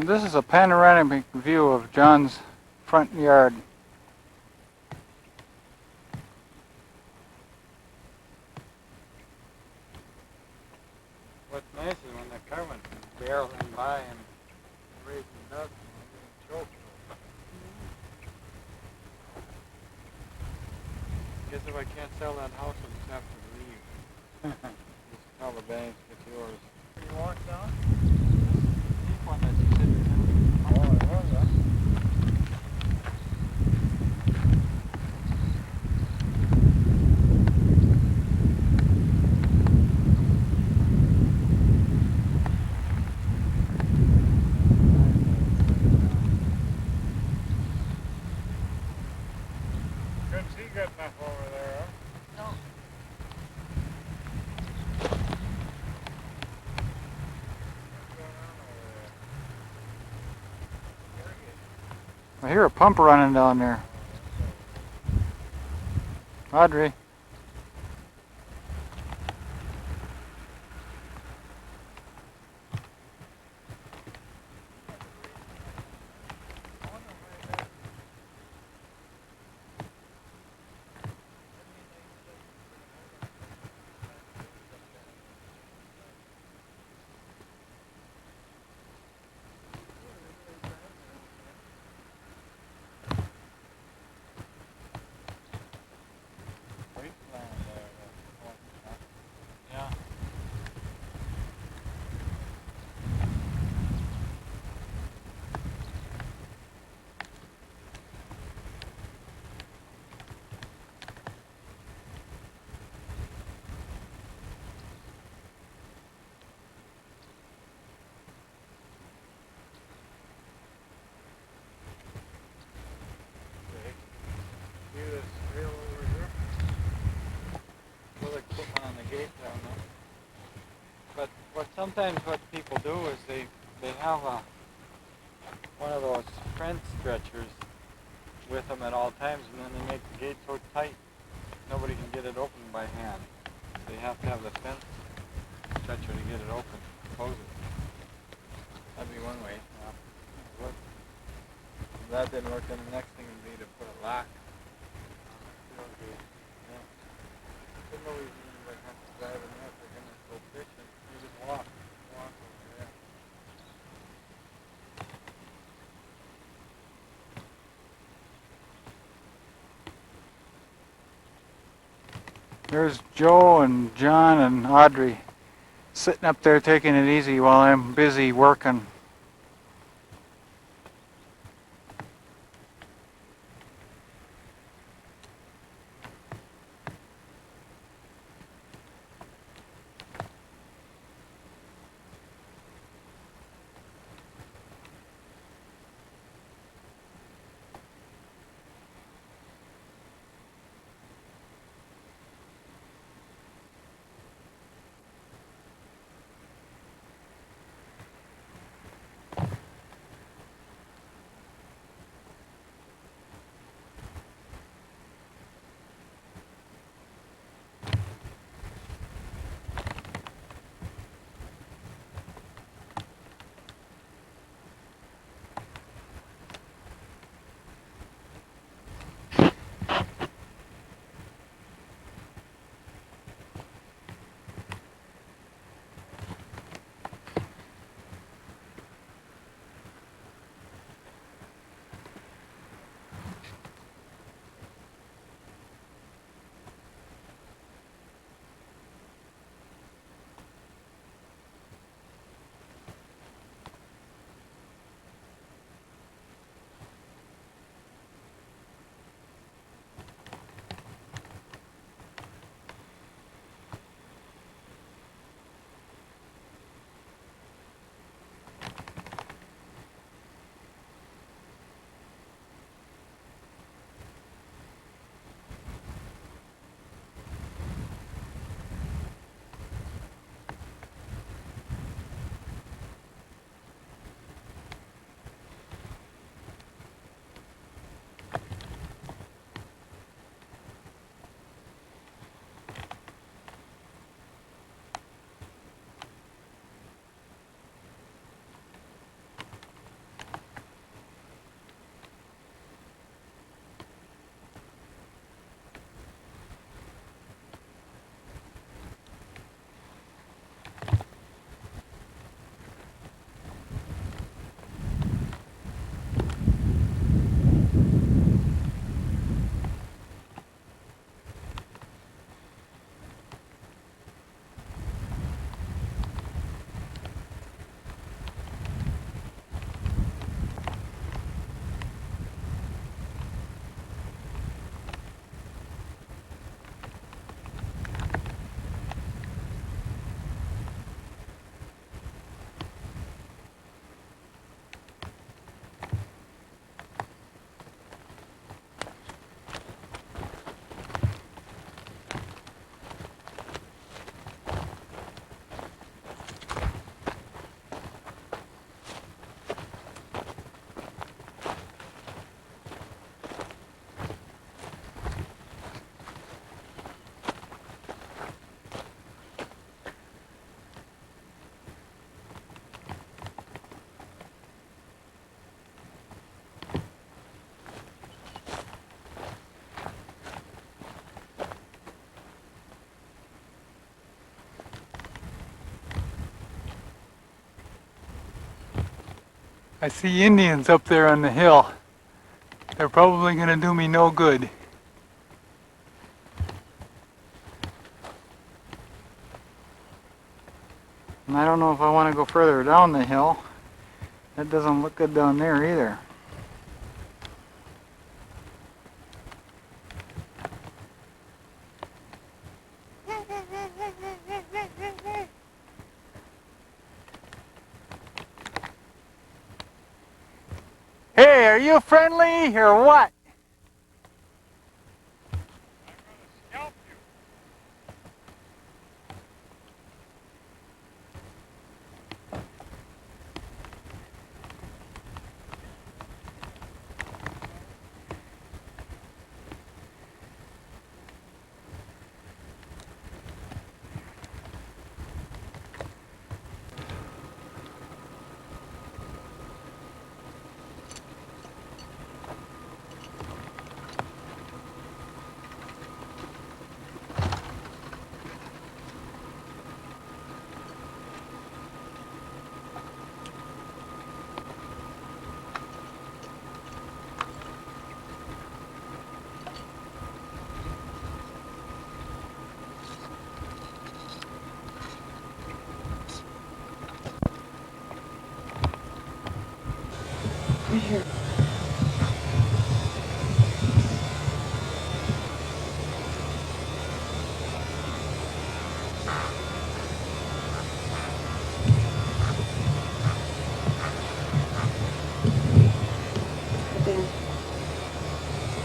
This is a panoramic view of John's front yard. What's nice is when the car went barreling by and raising dust and getting choked. Guess if I can't sell that house, I'll just have to leave. Just tell the bank it's yours. You walk down? Deep one that you said you had. Oh, it was, huh? Couldn't see good enough over there, huh? No. What's going on over there? I hear a pump running down there. Audrey. sometimes what people do is they have one of those fence stretchers with them at all times, and then they make the gate so tight nobody can get it open by hand. They have to have the fence stretcher to get it open, close it. That'd be one way. If that didn't work, then the next thing would be to put a lock on the gate. Yeah. There's no reason anybody has to drive in there if they're gonna go fishing. You just walk over there. There's Joe and John and Audrey sitting up there taking it easy while I'm busy working. I see Indians up there on the hill. They're probably going to do me no good. And I don't know if I want to go further down the hill. That doesn't look good down there either. Hey, are you friendly or what? Right there.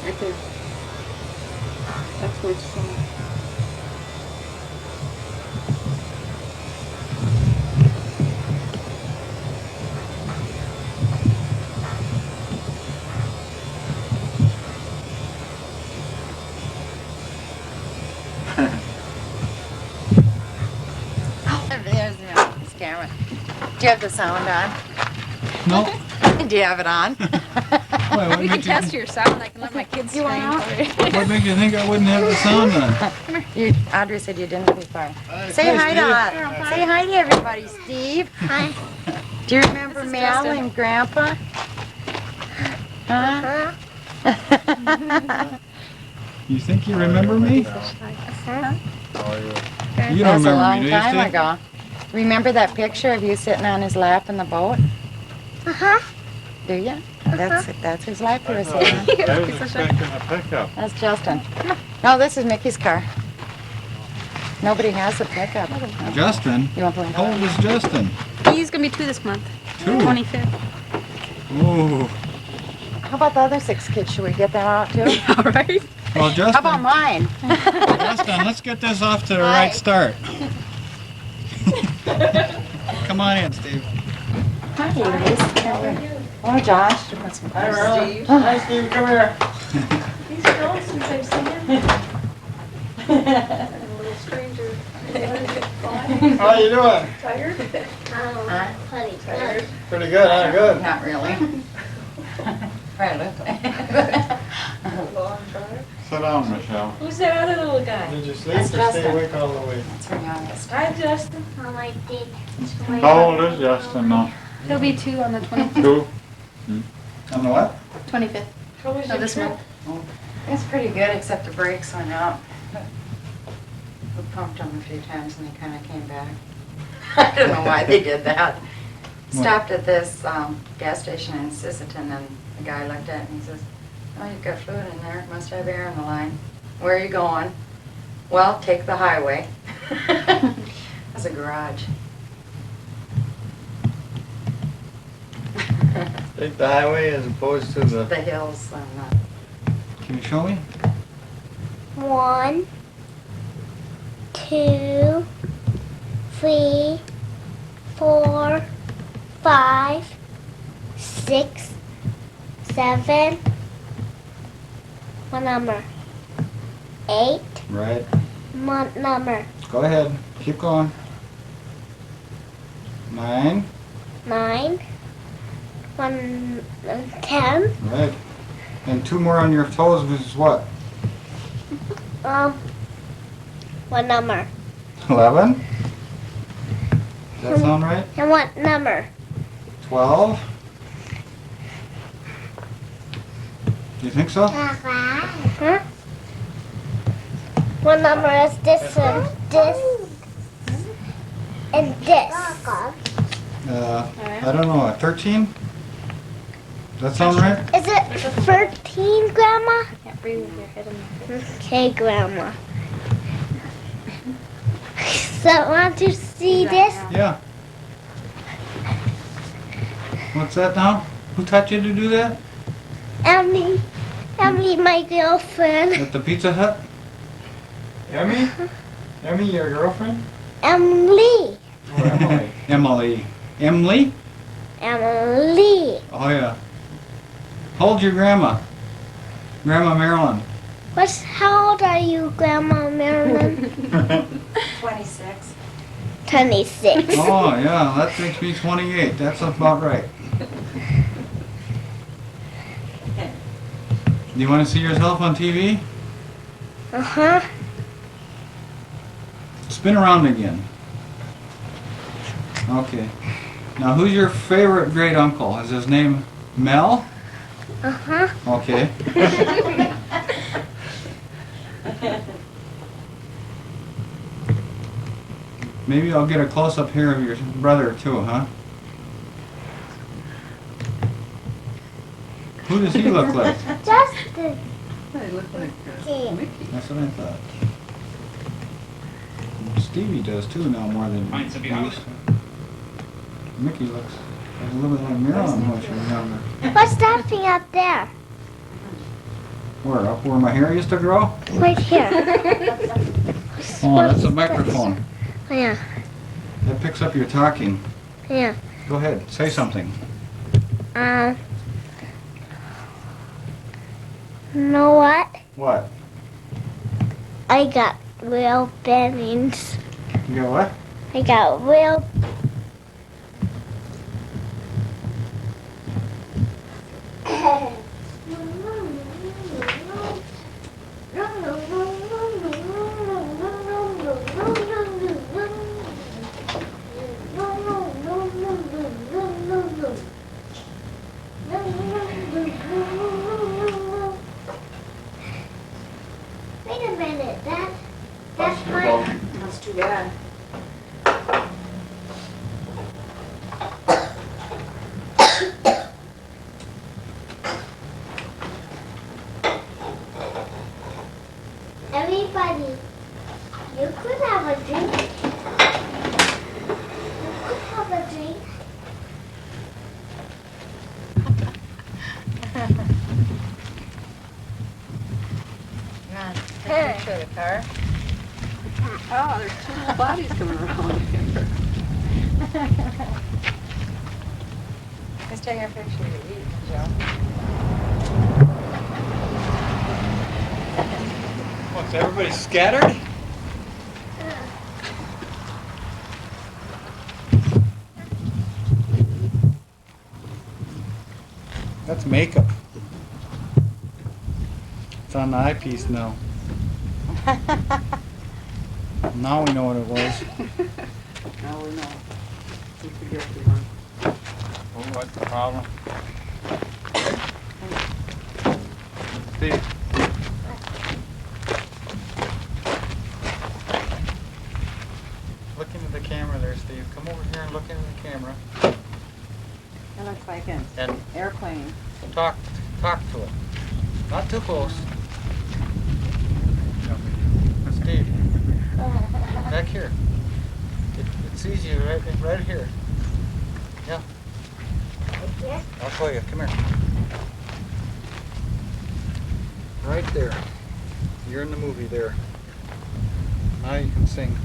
Right there. That's where it's from. There's this camera. Do you have the sound on? No. Do you have it on? What We can test your sound. I can let my kids You scream want for it. What makes you think I wouldn't have the sound on? Audrey said you didn't before. Say hi to Say hi to everybody, Steve. Hi. Do you remember This is Mel Justin. and Grandpa? Huh? You think you remember me? You That don't was a remember long me, do you, time Steve? ago. Remember that picture of you sitting on his lap in the boat? Do you? That's his lap you were sitting on. I was expecting a pickup. That's Justin. No, this is Mickey's car. Nobody has a pickup. Justin? You want to How old is Justin? He's gonna be 2 this month. 2? 25th. Ooh. How about the other 6 kids? Should we get that out too? All right. Well, Justin. How about mine? Justin, let's get this off to the right start. Come on in, Steve. Hi, ladies. Oh, Josh. Hi, Merle. Hi, Steve. Come here. He's grown since I've seen him. A little stranger. How you doing? Tired? Pretty Tired. Pretty good, huh? Good. Not really. Really. Long drive. Sit down, Michelle. Who's that other little guy? Did you sleep That's or stay Justin. awake all the way? That's her youngest. Hi, Justin. How old is Justin now? He'll be 2 on the 25th. 2? On the what? 25th. How was No, your this trip? month. It's pretty good, except the brakes went out. We pumped them a few times and they kind of came back. I don't know why they did that. Stopped at this gas station in Sisseton and the guy looked at it and he says, "Oh, you've got fluid in there. It must have air in the line. Where are you going?" "Well, take the highway." That's a garage. Take the highway as opposed to the... The hills and Can you show me? 1, 2, 3, 4, 5, 6, 7. What number? 8. Right. What number? Go ahead. Keep going. 9. 9. 10. Right. And 2 more on your toes is what? What number? 11. Does that sound right? And what number? 12. Do you think so? Huh? What number is this and this and this? I don't know. 13? Does that sound right? Is it 13, Grandma? Can't breathe with your head in the Okay, Grandma. So, want to see this? Yeah. What's that now? Who taught you to do that? Emily. Emily, my girlfriend. At the Pizza Hut? Emmy? Emmy, your girlfriend? Emily. Oh, Emily. Emily. Emily? Emily. Oh, yeah. How old's your grandma? Grandma Marilyn. How old are you, Grandma Marilyn? 26. 26. Oh, yeah, that makes me 28. That's about right. Do you want to see yourself on TV? Uh-huh. Spin around again. Okay. Now, who's your favorite great uncle? Is his name Mel? Uh-huh. Okay. Maybe I'll get a close-up here of your brother, too, huh? Who does he look like? Justin. They look like Mickey. That's what I thought. Stevie does too now more than he used to. Mickey looks like a little bit like Marilyn when she was younger. What's that thing up there? Where? Up where my hair used to grow? Right here. Oh, that's a microphone. Yeah. That picks up your talking. Yeah. Go ahead, say something. Know what? What? I got real bannings. You got what? I got real. Wait a minute, that's my. That's too bad. Everybody, you could have a drink. You could have a drink. Come on, take a picture of the car. Oh, there's two little bodies coming around here. Let's take a picture of you eating, Joe. What's everybody scattered? That's makeup. It's on the eyepiece now. Now we know what it was. Now we know. Who's the guilty one? Oh, what's the problem? Steve. Look into the camera there, Steve. Come over here and look into the camera. It looks like an And airplane. talk to it. Not too close. Steve, back here. It sees you right here. Yeah. I'll show you. Come here. Right there. You're in the movie there. Now you can sing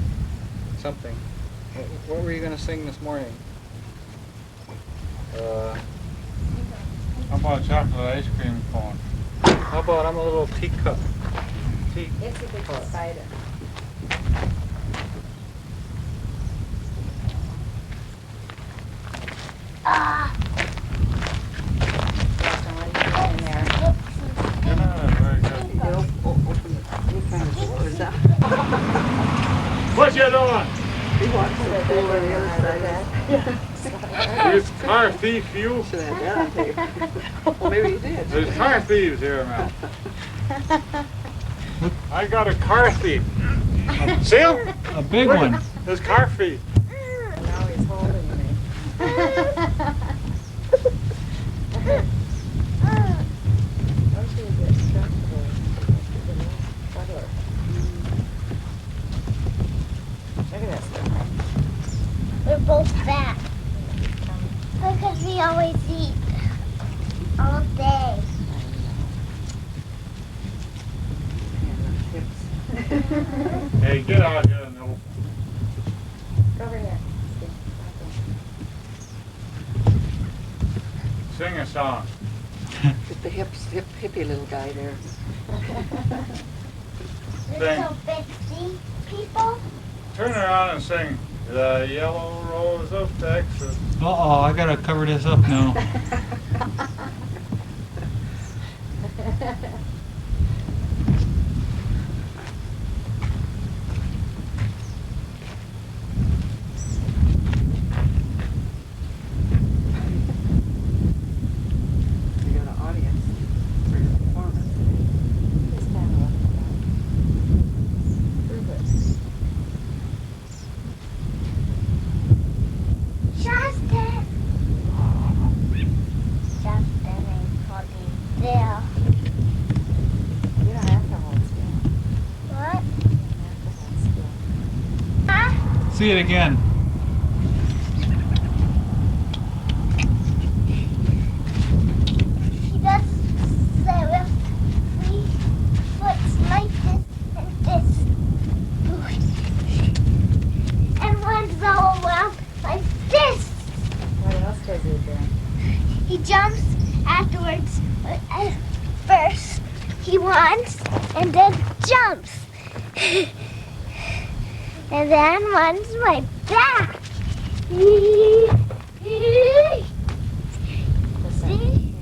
something. What were you going to sing this morning? How about chocolate ice cream cone? How about I'm a little teacup? It's a big cider. Justin, what are you doing in there? Yeah, very good. They'll open any kind of doors up. What you doing? He walks in the pool on the other side. You car thief, you? Should have had that on tape. Well, maybe he did. There's car thieves here, man. I got a car thief. See him? A big one. There's car thief. Now he's holding me. Don't you get stressful? Cuddler. Look at this. We're both fat. Because we always eat all day. Hey, get out here and no. Go over here. Sing a song. Get the hippie little guy there. Little bitsy people. Turn around and sing The Yellow Rose of Texas. Uh-oh, I gotta cover this up now. You got an audience for your performance. Justin! Justin ain't funny. still. You don't have to hold still. What? You don't have to hold still. Huh? See it again. He does say with 3 foot like this and this. And one's all around like this. What else does he do? He jumps afterwards. First he runs and then jumps. And then runs right back. See?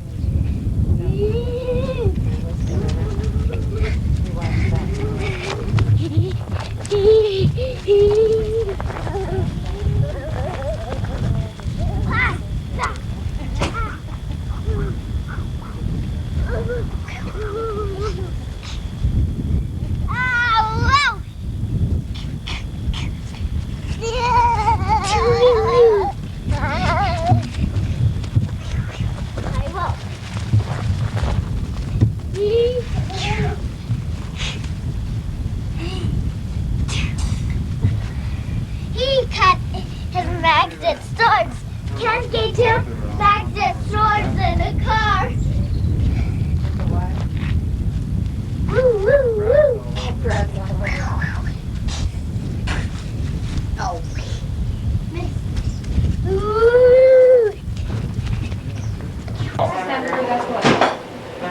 He cut his magnet swords. Can't get him magnet swords in a car. Woo, woo, woo. Oh. Ooh.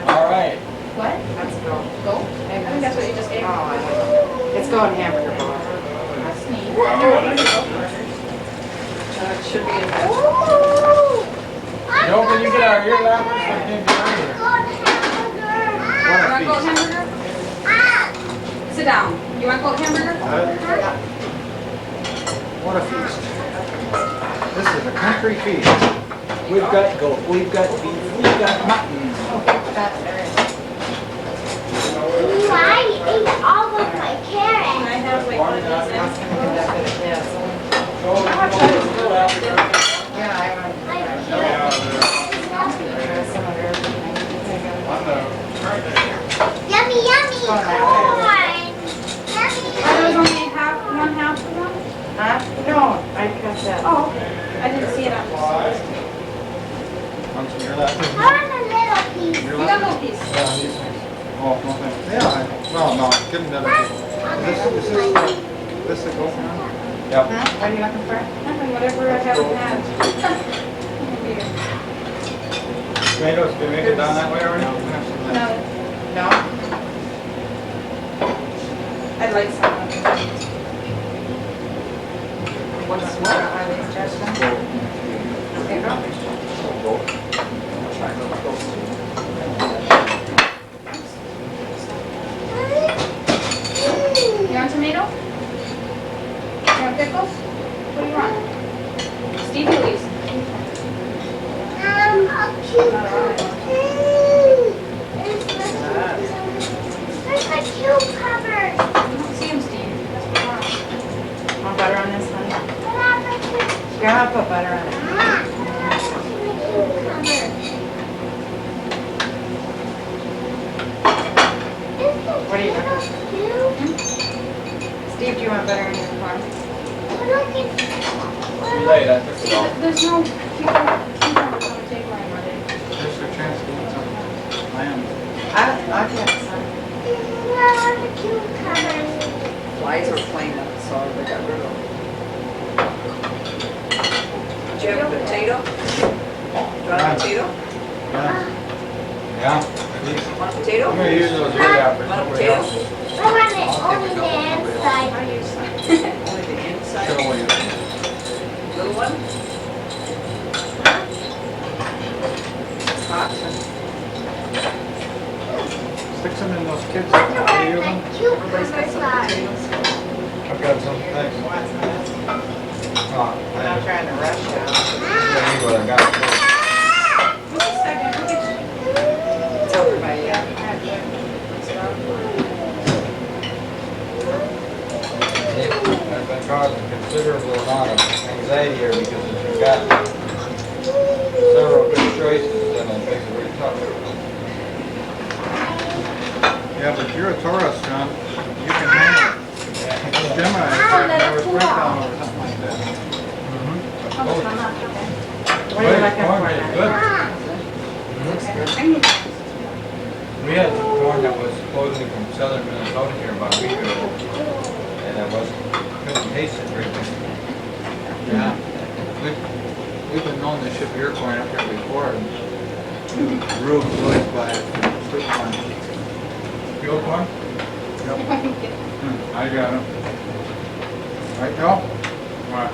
All right. What? Let's go. Go? I think that's what you just gave me. Oh, I know. It's going hamburger bowl. It should be in there. Joe, can you get our ear lappers? I can't get under there. You want cold hamburger? Sit down. You want cold hamburger? What a feast. This is a country feast. We've got goat, we've got beef, we've got mutton. I ate all of my carrots. I have like one of these. Yummy, yummy corn. Are those only one half of them? Huh? No, I cut that. Oh, I didn't see it on the list. Want some ear lappers? I want a little piece. You got a little piece. Yeah, these things. Oh, no thanks. Yeah, no, give me the other piece. This the goat now? Yep. Huh? What are you looking for? Nothing, whatever I haven't had. Tomatoes, did we make it down that way already? No, No? I'd like some. What's what? Are these just done? Okay, go. You want tomato? You want pickles? What do you want? Steve, please. A cucumber. There's a cucumber. I don't see him, Steve. That's what I want. Want butter on this, honey? What happened to Grandma put butter on it. What are you looking for? Steve, do you want butter in your corn? Too late, I took it Steve, off. there's no cucumbers on the table anymore. Here's your chance to get some lamb. I'll get some. Flies were playing up, so they got rid of them. Do you have a potato? Do you want a potato? Yeah, at least. Want a potato? I'm gonna use those ear lappers. Want a Nobody potato? else is. I want it only the inside. Only the inside? Show you. Little one? It's hot. Stick some in those kids. Are you using them? Everybody's got some potatoes. I've got some, thanks. Oh, I'm not trying to rush you. I need what I got. Just a second, look at you. It's over by you. I've been causing considerable amount of anxiety here because you've got several good choices and it makes it very tough. if you're a tourist, John, you can handle it. Gemini, never break down over something like that. What do you like Corn for is that? good. Looks good. We had corn that was supposedly from southern Minnesota here about a week ago, and I couldn't taste it very good. Yeah. We've been known to ship your corn up here before, and Rube always buys sweet corn. Field corn? Yep. I got him. Right, Joe? What?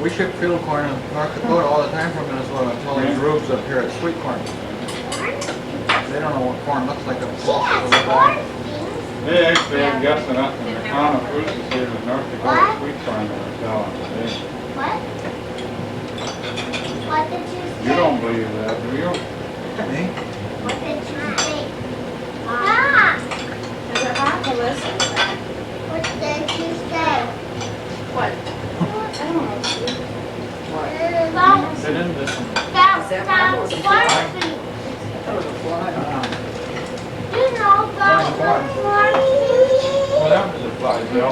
We ship field corn in North Dakota all the time from Minnesota until these Rubes up here at sweet corn. They don't know what corn looks like up close to the bag. They actually had guessing up in the town of Fruits to say it was North Dakota sweet corn they were selling. What? What did you say? You don't believe that, do you? Me? What did you say? Ah! Is it hot? Melissa? What did you say? What? I don't know. They didn't listen. That food. You know about Well, that was a fly, Bill.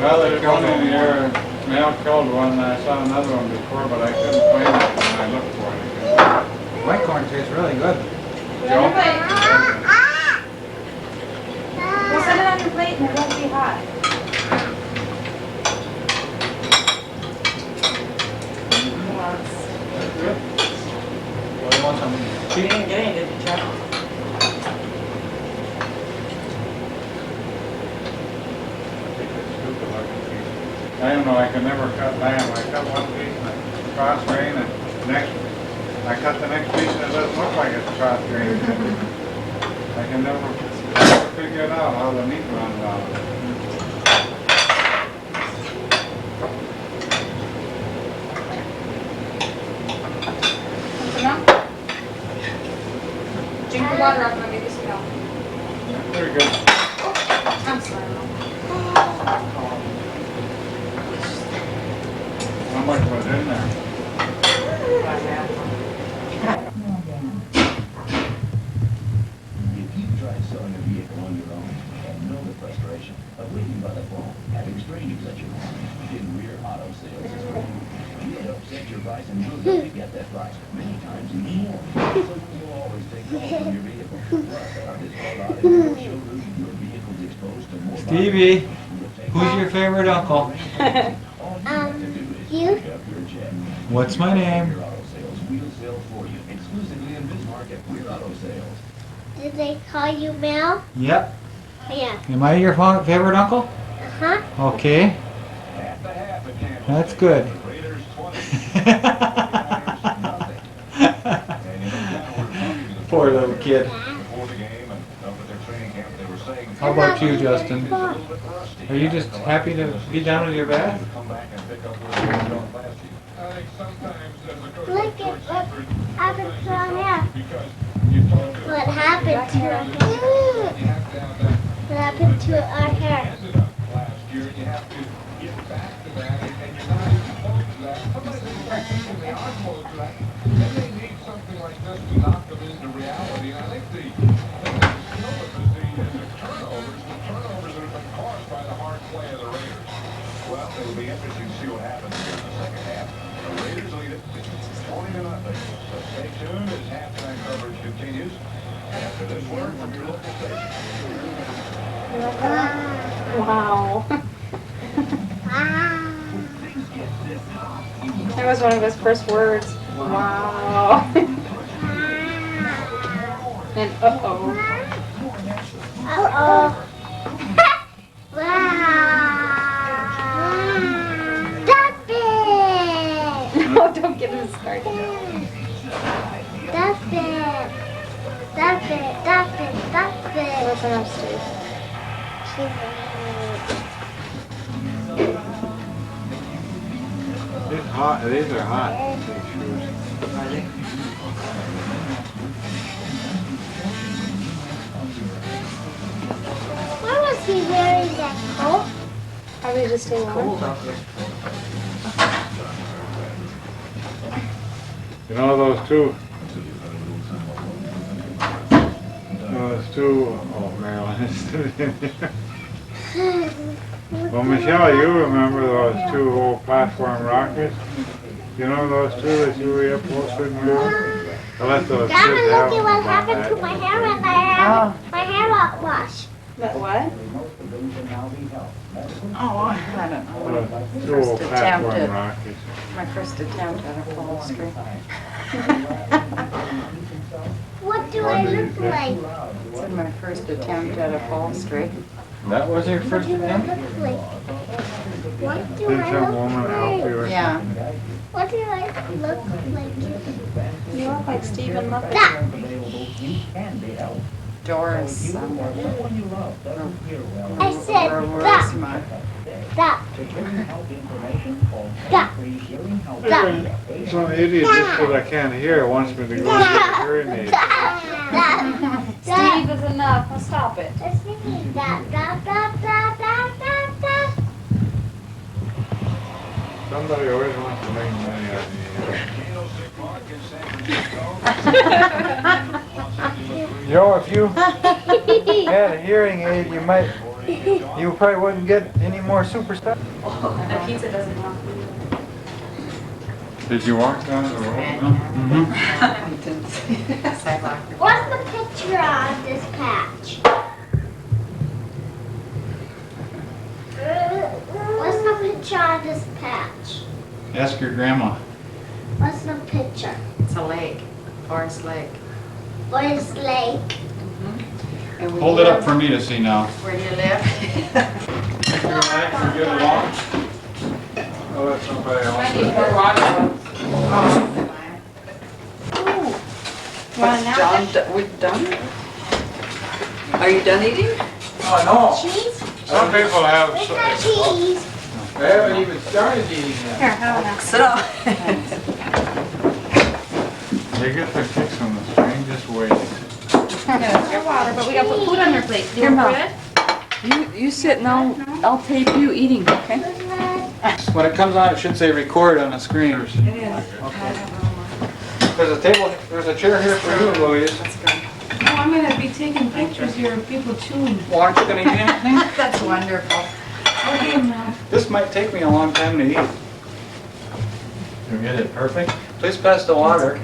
Well, there's one in here, male killed one, and I saw another one before, but I couldn't find it when I looked for it again. White corn tastes really good. Joe? We'll set it on your plate and it won't be hot. Well, you want some? You didn't get any, did you, Chuck? I don't know, I can never cut lamb. I cut one piece and I cross grain, and I cut the next piece and it doesn't look like it's cross grain. I can never figure it out how the meat runs out. Enough? Drink the water up and I'll give you some milk. That's pretty good. I'm sorry, Mom. How much was in there? If you've tried selling a vehicle on your own and know the frustration of waiting by the phone, having strangers at your home, then Rear Auto Sales is for you. We'll help set your price and we'll help you get that price many times even more. So you'll always take calls on your vehicle. Plus, at our display lot in your showroom, your vehicle's exposed to more. Stevie, who's your favorite uncle? You? What's my name? Rear Auto Sales, we'll sell for you exclusively in Bismarck at Rear Auto Sales. Did they call you Mel? Yep. Yeah. Am I your favorite uncle? Uh-huh. Okay. That's good. Poor little kid. How about you, Justin? Are you just happy to be done with your bath? Look at what happened to her hair. What happened to her hair? What happened to our hair? Well, it'll be interesting to see what happens here in the second half. The Raiders lead it 20-0. So stay tuned as halftime coverage continues. After this word from your local station. Wow. That was one of his first words. Wow. And uh-oh. Uh-oh. Wow. Stop it. No, don't get him started. Stop it. Stop it. Stop it. Stop it. That's enough, Steve. It's hot. These are hot. These shoes. Are they? Why was he wearing that coat? Probably just stay warm. Cold out there. You know those two two, oh, Marilyn, it's still in here. Well, Michelle, you remember those two old platform rockets? You know those two that you were upholstered in Marilyn? I let those kids Grandma, have look at them what about happened that. to my hair when I had my hair not washed. But what? Oh, I don't know. Two old First attempt platform at, rockets. my first attempt at upholstery. What do I look like? This is my first attempt at upholstery. That was your What first do I attempt? look like? What do Did I some look woman help you like? or Yeah. something? What do I look like? You look like Stephen Muppet. That. Doris. I said that. Rosemark. That. That. That. Some idiot just because I can't hear wants me to go get a hearing aid. Steve is enough. Now stop it. That. That. That. That. That. That. Somebody always wants to make money out of me. Joe, if you had a hearing aid, you probably wouldn't get any more superstars. The pizza doesn't help. Did you walk down the road? Sidewalk. What's the picture on this patch? What's the picture on this patch? Ask your grandma. What's the picture? It's a lake, Forest Lake. Forest Lake. And we Hold it up live- for me to see now. Where do you live? Get along? I'll let somebody else. I need more water. You want a napkin? We're done? Are you done eating? Oh, no. Cheese? Some people have, Where's my cheese? I haven't even started eating yet. Here, have a napkin. Sit down. they get their kicks on the strangest ways. Yeah, your water, but we gotta put food on your plate. Do you Here, want Mom. bread? You sit and I'll tape you eating, okay? When it comes on, it should say record on the screen. It is. There's a table, there's a chair here for you, Louise. Oh, I'm gonna be taking pictures here of people chewing. Well, aren't you gonna eat anything? That's wonderful. Okay, now. This might take me a long time to eat. You get it perfect? Please pass the water.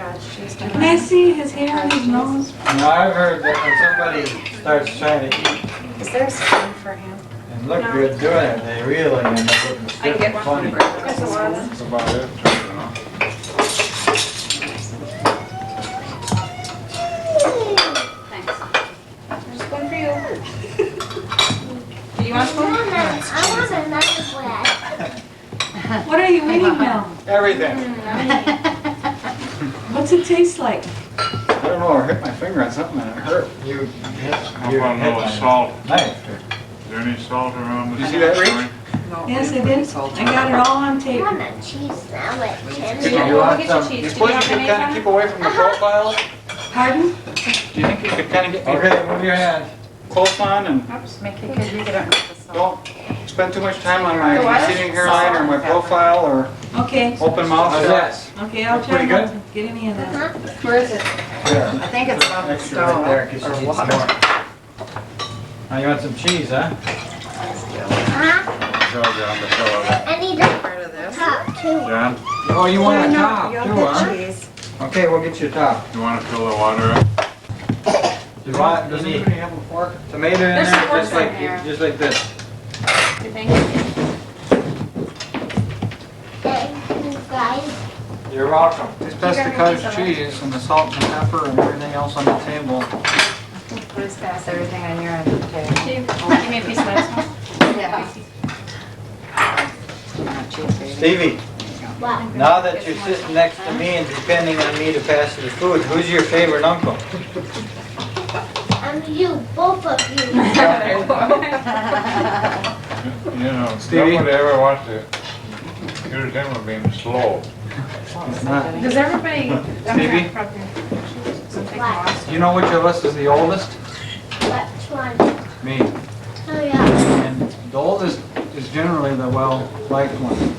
Can I see his hair and his nose? Now, I've heard that when somebody starts trying to eat Is there a spoon for him? and look good doing it, they really end up looking I stiff can get and one funny. from the There's a water. That's about it, you know. Thanks. There's a spoon for you. Do you want a spoon? I want another bread. What are you eating now? Everything. What's it taste like? I don't know, I hit my finger on something and it hurt. You How about a little salt? knife. Is there any salt around the You see that, Rick? joint? Yes, I did. I got it all on I tape. want a cheese sandwich. Did you We'll want get some? your cheese. You Did suppose you you have could any kind of on? keep away from the profile? Pardon? Do you think you could kind of get me Okay, move your hand. close on and Make it good, you don't have to salt. don't spend too much time on The my what? receding hairline or my profile or Okay, open mouth How's shots? okay, I'll try Pretty not good? to get any of that. Where is it? There. I think it's above the Extra right there, 'cause stove. you need some more. Now, you want some cheese, huh? Huh? Joe, John, the fellow. I need a Part of this. top too. John, Oh, you want a No, top you'll too, get huh? cheese. Okay, we'll get you a top. you want to fill the water up? You want, does he, Anybody have a fork? tomato in There's there, some forks just like, in there. just like this? You think? Thank you guys. You're welcome. Just pass the cottage cheese and the salt and pepper and everything else on the table. Please pass everything on your end of the table. Steve, give me a piece of that. Yeah. Not cheese, baby. Stevie, What? now that you're sitting next to me and depending on me to pass you the food, who's your favorite uncle? You, both of you. You know, Stevie? nobody ever wants to accuse him of being slow. Does everybody? Stevie? What? Do you know which of us is the oldest? Which one? Me. Oh yeah. And the oldest is generally the well-liked one.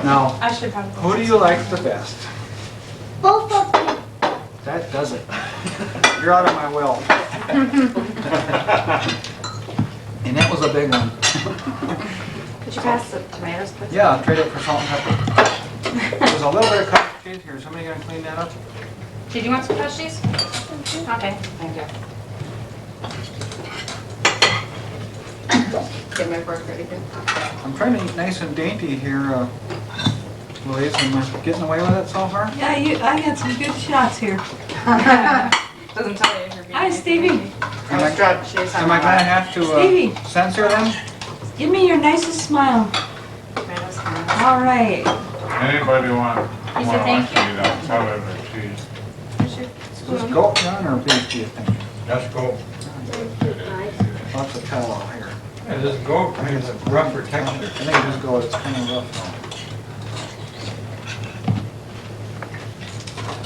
Now, I should have. who do you like the best? Both of you. That does it. You're out of my will. And that was a big one. Could you pass the tomatoes, please? Yeah, I'll trade it for salt and pepper. There's a little bit of cottage cheese here. Somebody gonna clean that up? Did you want some fresh cheese? Okay. Thank you. Get my fork ready, good? I'm trying to eat nice and dainty here, Louise. Am I getting away with it so far? Yeah, I had some good shots here. Doesn't tell you if you're being. Hi, Stevie. Am I gonna have to Stevie. censor them? Give me your nicest smile. All right. Anybody want, You said thank you? I'll tell them the cheese. Is this goat, John, or beef, do you think? Let's go. Lots of tallow here. Yeah, this goat has a rougher texture. I think it just goat, it's kind of rough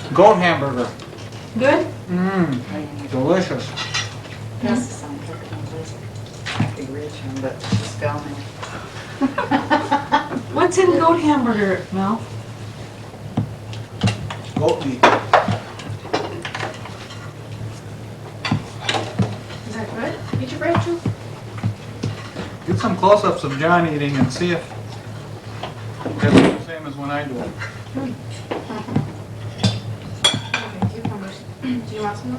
though. Goat hamburger. Good? Mmm, delicious. Pass this on, please. I could reach him, but she's filming. What's in goat hamburger, Mel? Goat meat. Is that good? Eat your bread, too? Get some close-ups of John eating and see if it's the same as when I do it. Do you want some?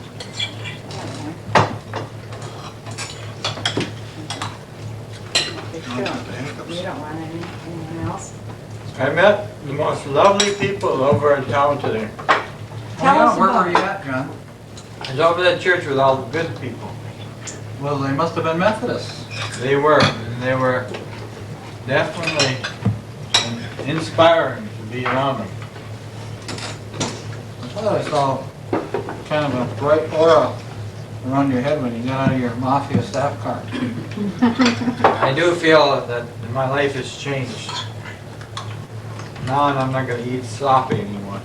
You don't want anything else? I met the most lovely people over in town today. Tell us Where about were you at, John? I was over at church with all the good people. Well, they must have been Methodists. They were definitely inspiring to be around them. I thought I saw kind of a bright aura around your head when you got out of your mafia staff car. I do feel that my life has changed. Now I'm not going to eat sloppy anymore.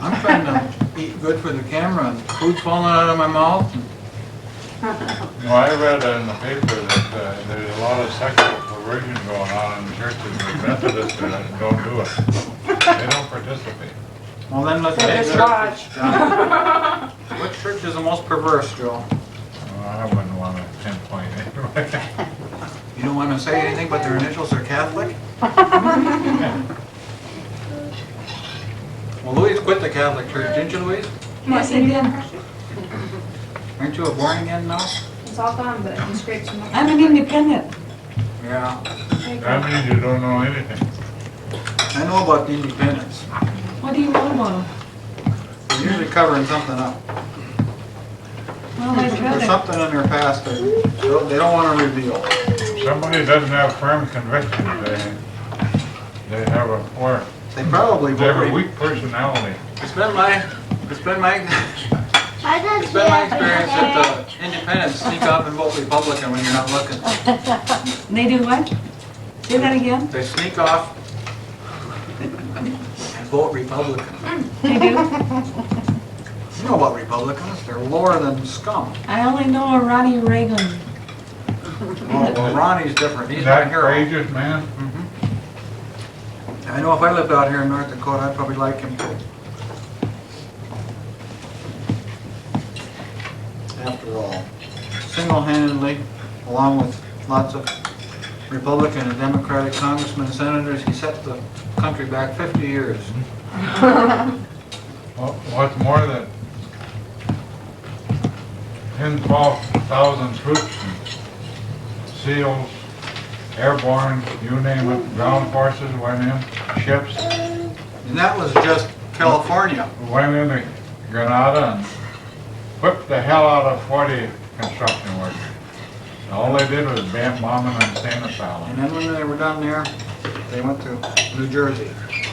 I'm trying to eat good for the camera and food's falling out of my mouth. Well, I read in the paper that there's a lot of sexual perversion going on in churches with Methodists that don't do it. They don't participate. Well, then let's get Just to watch. John. What church is the most perverse, Joe? Well, I wouldn't want to pinpoint anyway. You don't want to say anything, but their initials are Catholic? Well, Louise quit the Catholic Church, didn't you, Louise? Yes, I did. Aren't you a born again now? It's all gone, but I can scrape some up. I'm an independent. Yeah. That means you don't know anything. I know about the independents. What do you know about them? They're usually covering something up. Well, I'd There's rather. something in their past that they don't want to reveal. If somebody doesn't have firm convictions, they have a poor, They probably they have a vote. weak personality. It's been my experience that the independents sneak up and vote Republican when you're not looking. They do what? Say that again? They sneak off and vote Republican. They do? You know about Republicans, they're lower than scum. I only know a Ronnie Reagan. Well, Ronnie's different, he's That my hero. courageous man? I know if I lived out here in North Dakota, I'd probably like him too. After all, single-handedly, along with lots of Republican and Democratic congressmen and senators, he set the country back 50 years. Well, what's more than 10, 12,000 troops, and SEALs, airborne, you name it, ground forces went in, ships. And that was just California. Went into Grenada and whipped the hell out of 40 construction workers. All they did was bomb an insane asylum. And then when they were done there, they went to New Jersey.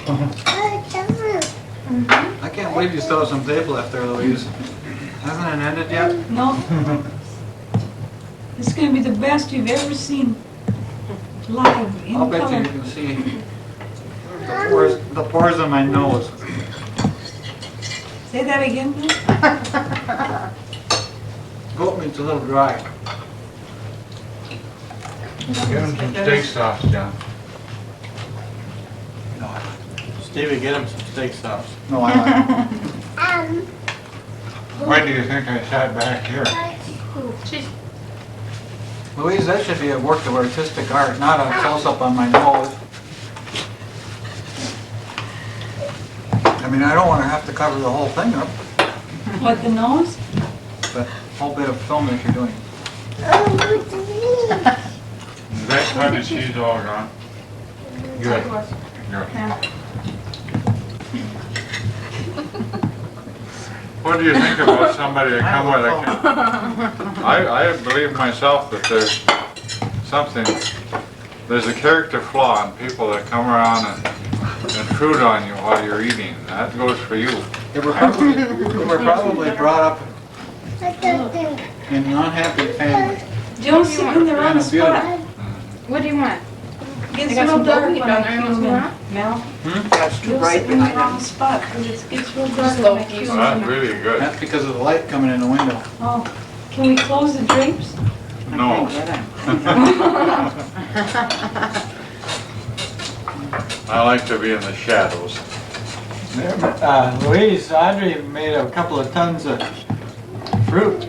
I can't believe you still have some tape left there, Louise. Hasn't it ended yet? No. It's going to be the best you've ever seen live in I'll bet you color. can see the pores in my nose. Say that again, please. Goat meat's a little dry. Get him some steak sauce, John. Stevie, get him some steak sauce. No, I like Why do you think I sat back here? She's Louise, that should be a work of artistic art, not a close-up on my nose. I mean, I don't want to have to cover the whole thing up, What, the nose? but whole bit of film that you're doing. Is that cottage cheese all gone? Good. Good. What do you think about somebody that come with a... I believe myself that there's something, there's a character flaw in people that come around and intrude on you while you're eating. That goes for you. They were probably brought up in an unhappy family. Don't sit in the wrong And a spot. What do you want? It's I got real some dark gold when down I there. You cue want some them. more? Mel, That's too you'll bright sit in the behind wrong them. spot because it gets real dark Just when I low cue keys. them. That's really good. That's because of the light coming in the window. Oh, can we close the drapes? No. I like to be in the shadows. Louise, Audrey made a couple of tons of fruit.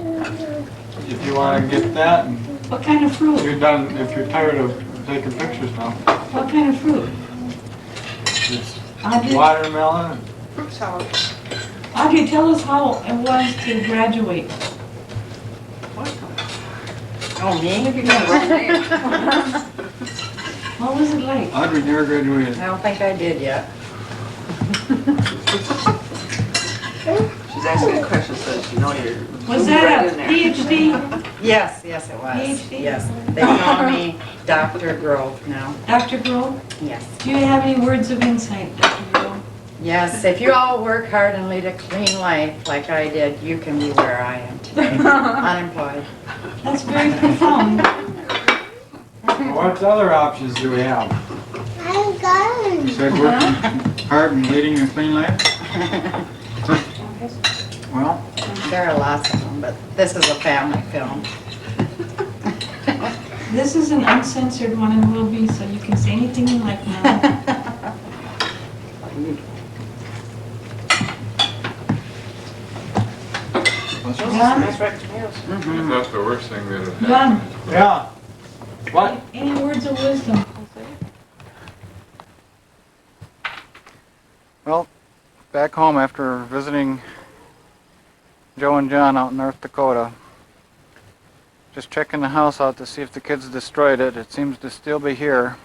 If you want to get that, and What kind of fruit? you're done, if you're tired of taking pictures now. What kind of fruit? It's Audrey, watermelon. Fruit salad. Audrey, tell us how it was to graduate. Oh, me? What was it like? Audrey never graduated. I don't think I did yet. She's asking a question so she know you're Was zoomed right that in a there. PhD? Yes, yes, it was. PhD? Yes. They call me Dr. Grove now. Dr. Grove? Yes. Do you have any words of insight, Dr. Grove? Yes, if you all work hard and lead a clean life like I did, you can be where I am today. Unemployed. That's very profound. What other options do we have? I'm gone. You said working hard and leading a clean life? Well, There are lots of them, but this is a family film. This is an uncensored one and will be, so you can say anything you like now. John? Nice red tomatoes. That's the worst thing that had John, happened. yeah. What? any words of wisdom? Well, back home after visiting Joe and John out in North Dakota, just checking the house out to see if the kids destroyed it. It seems to still be here.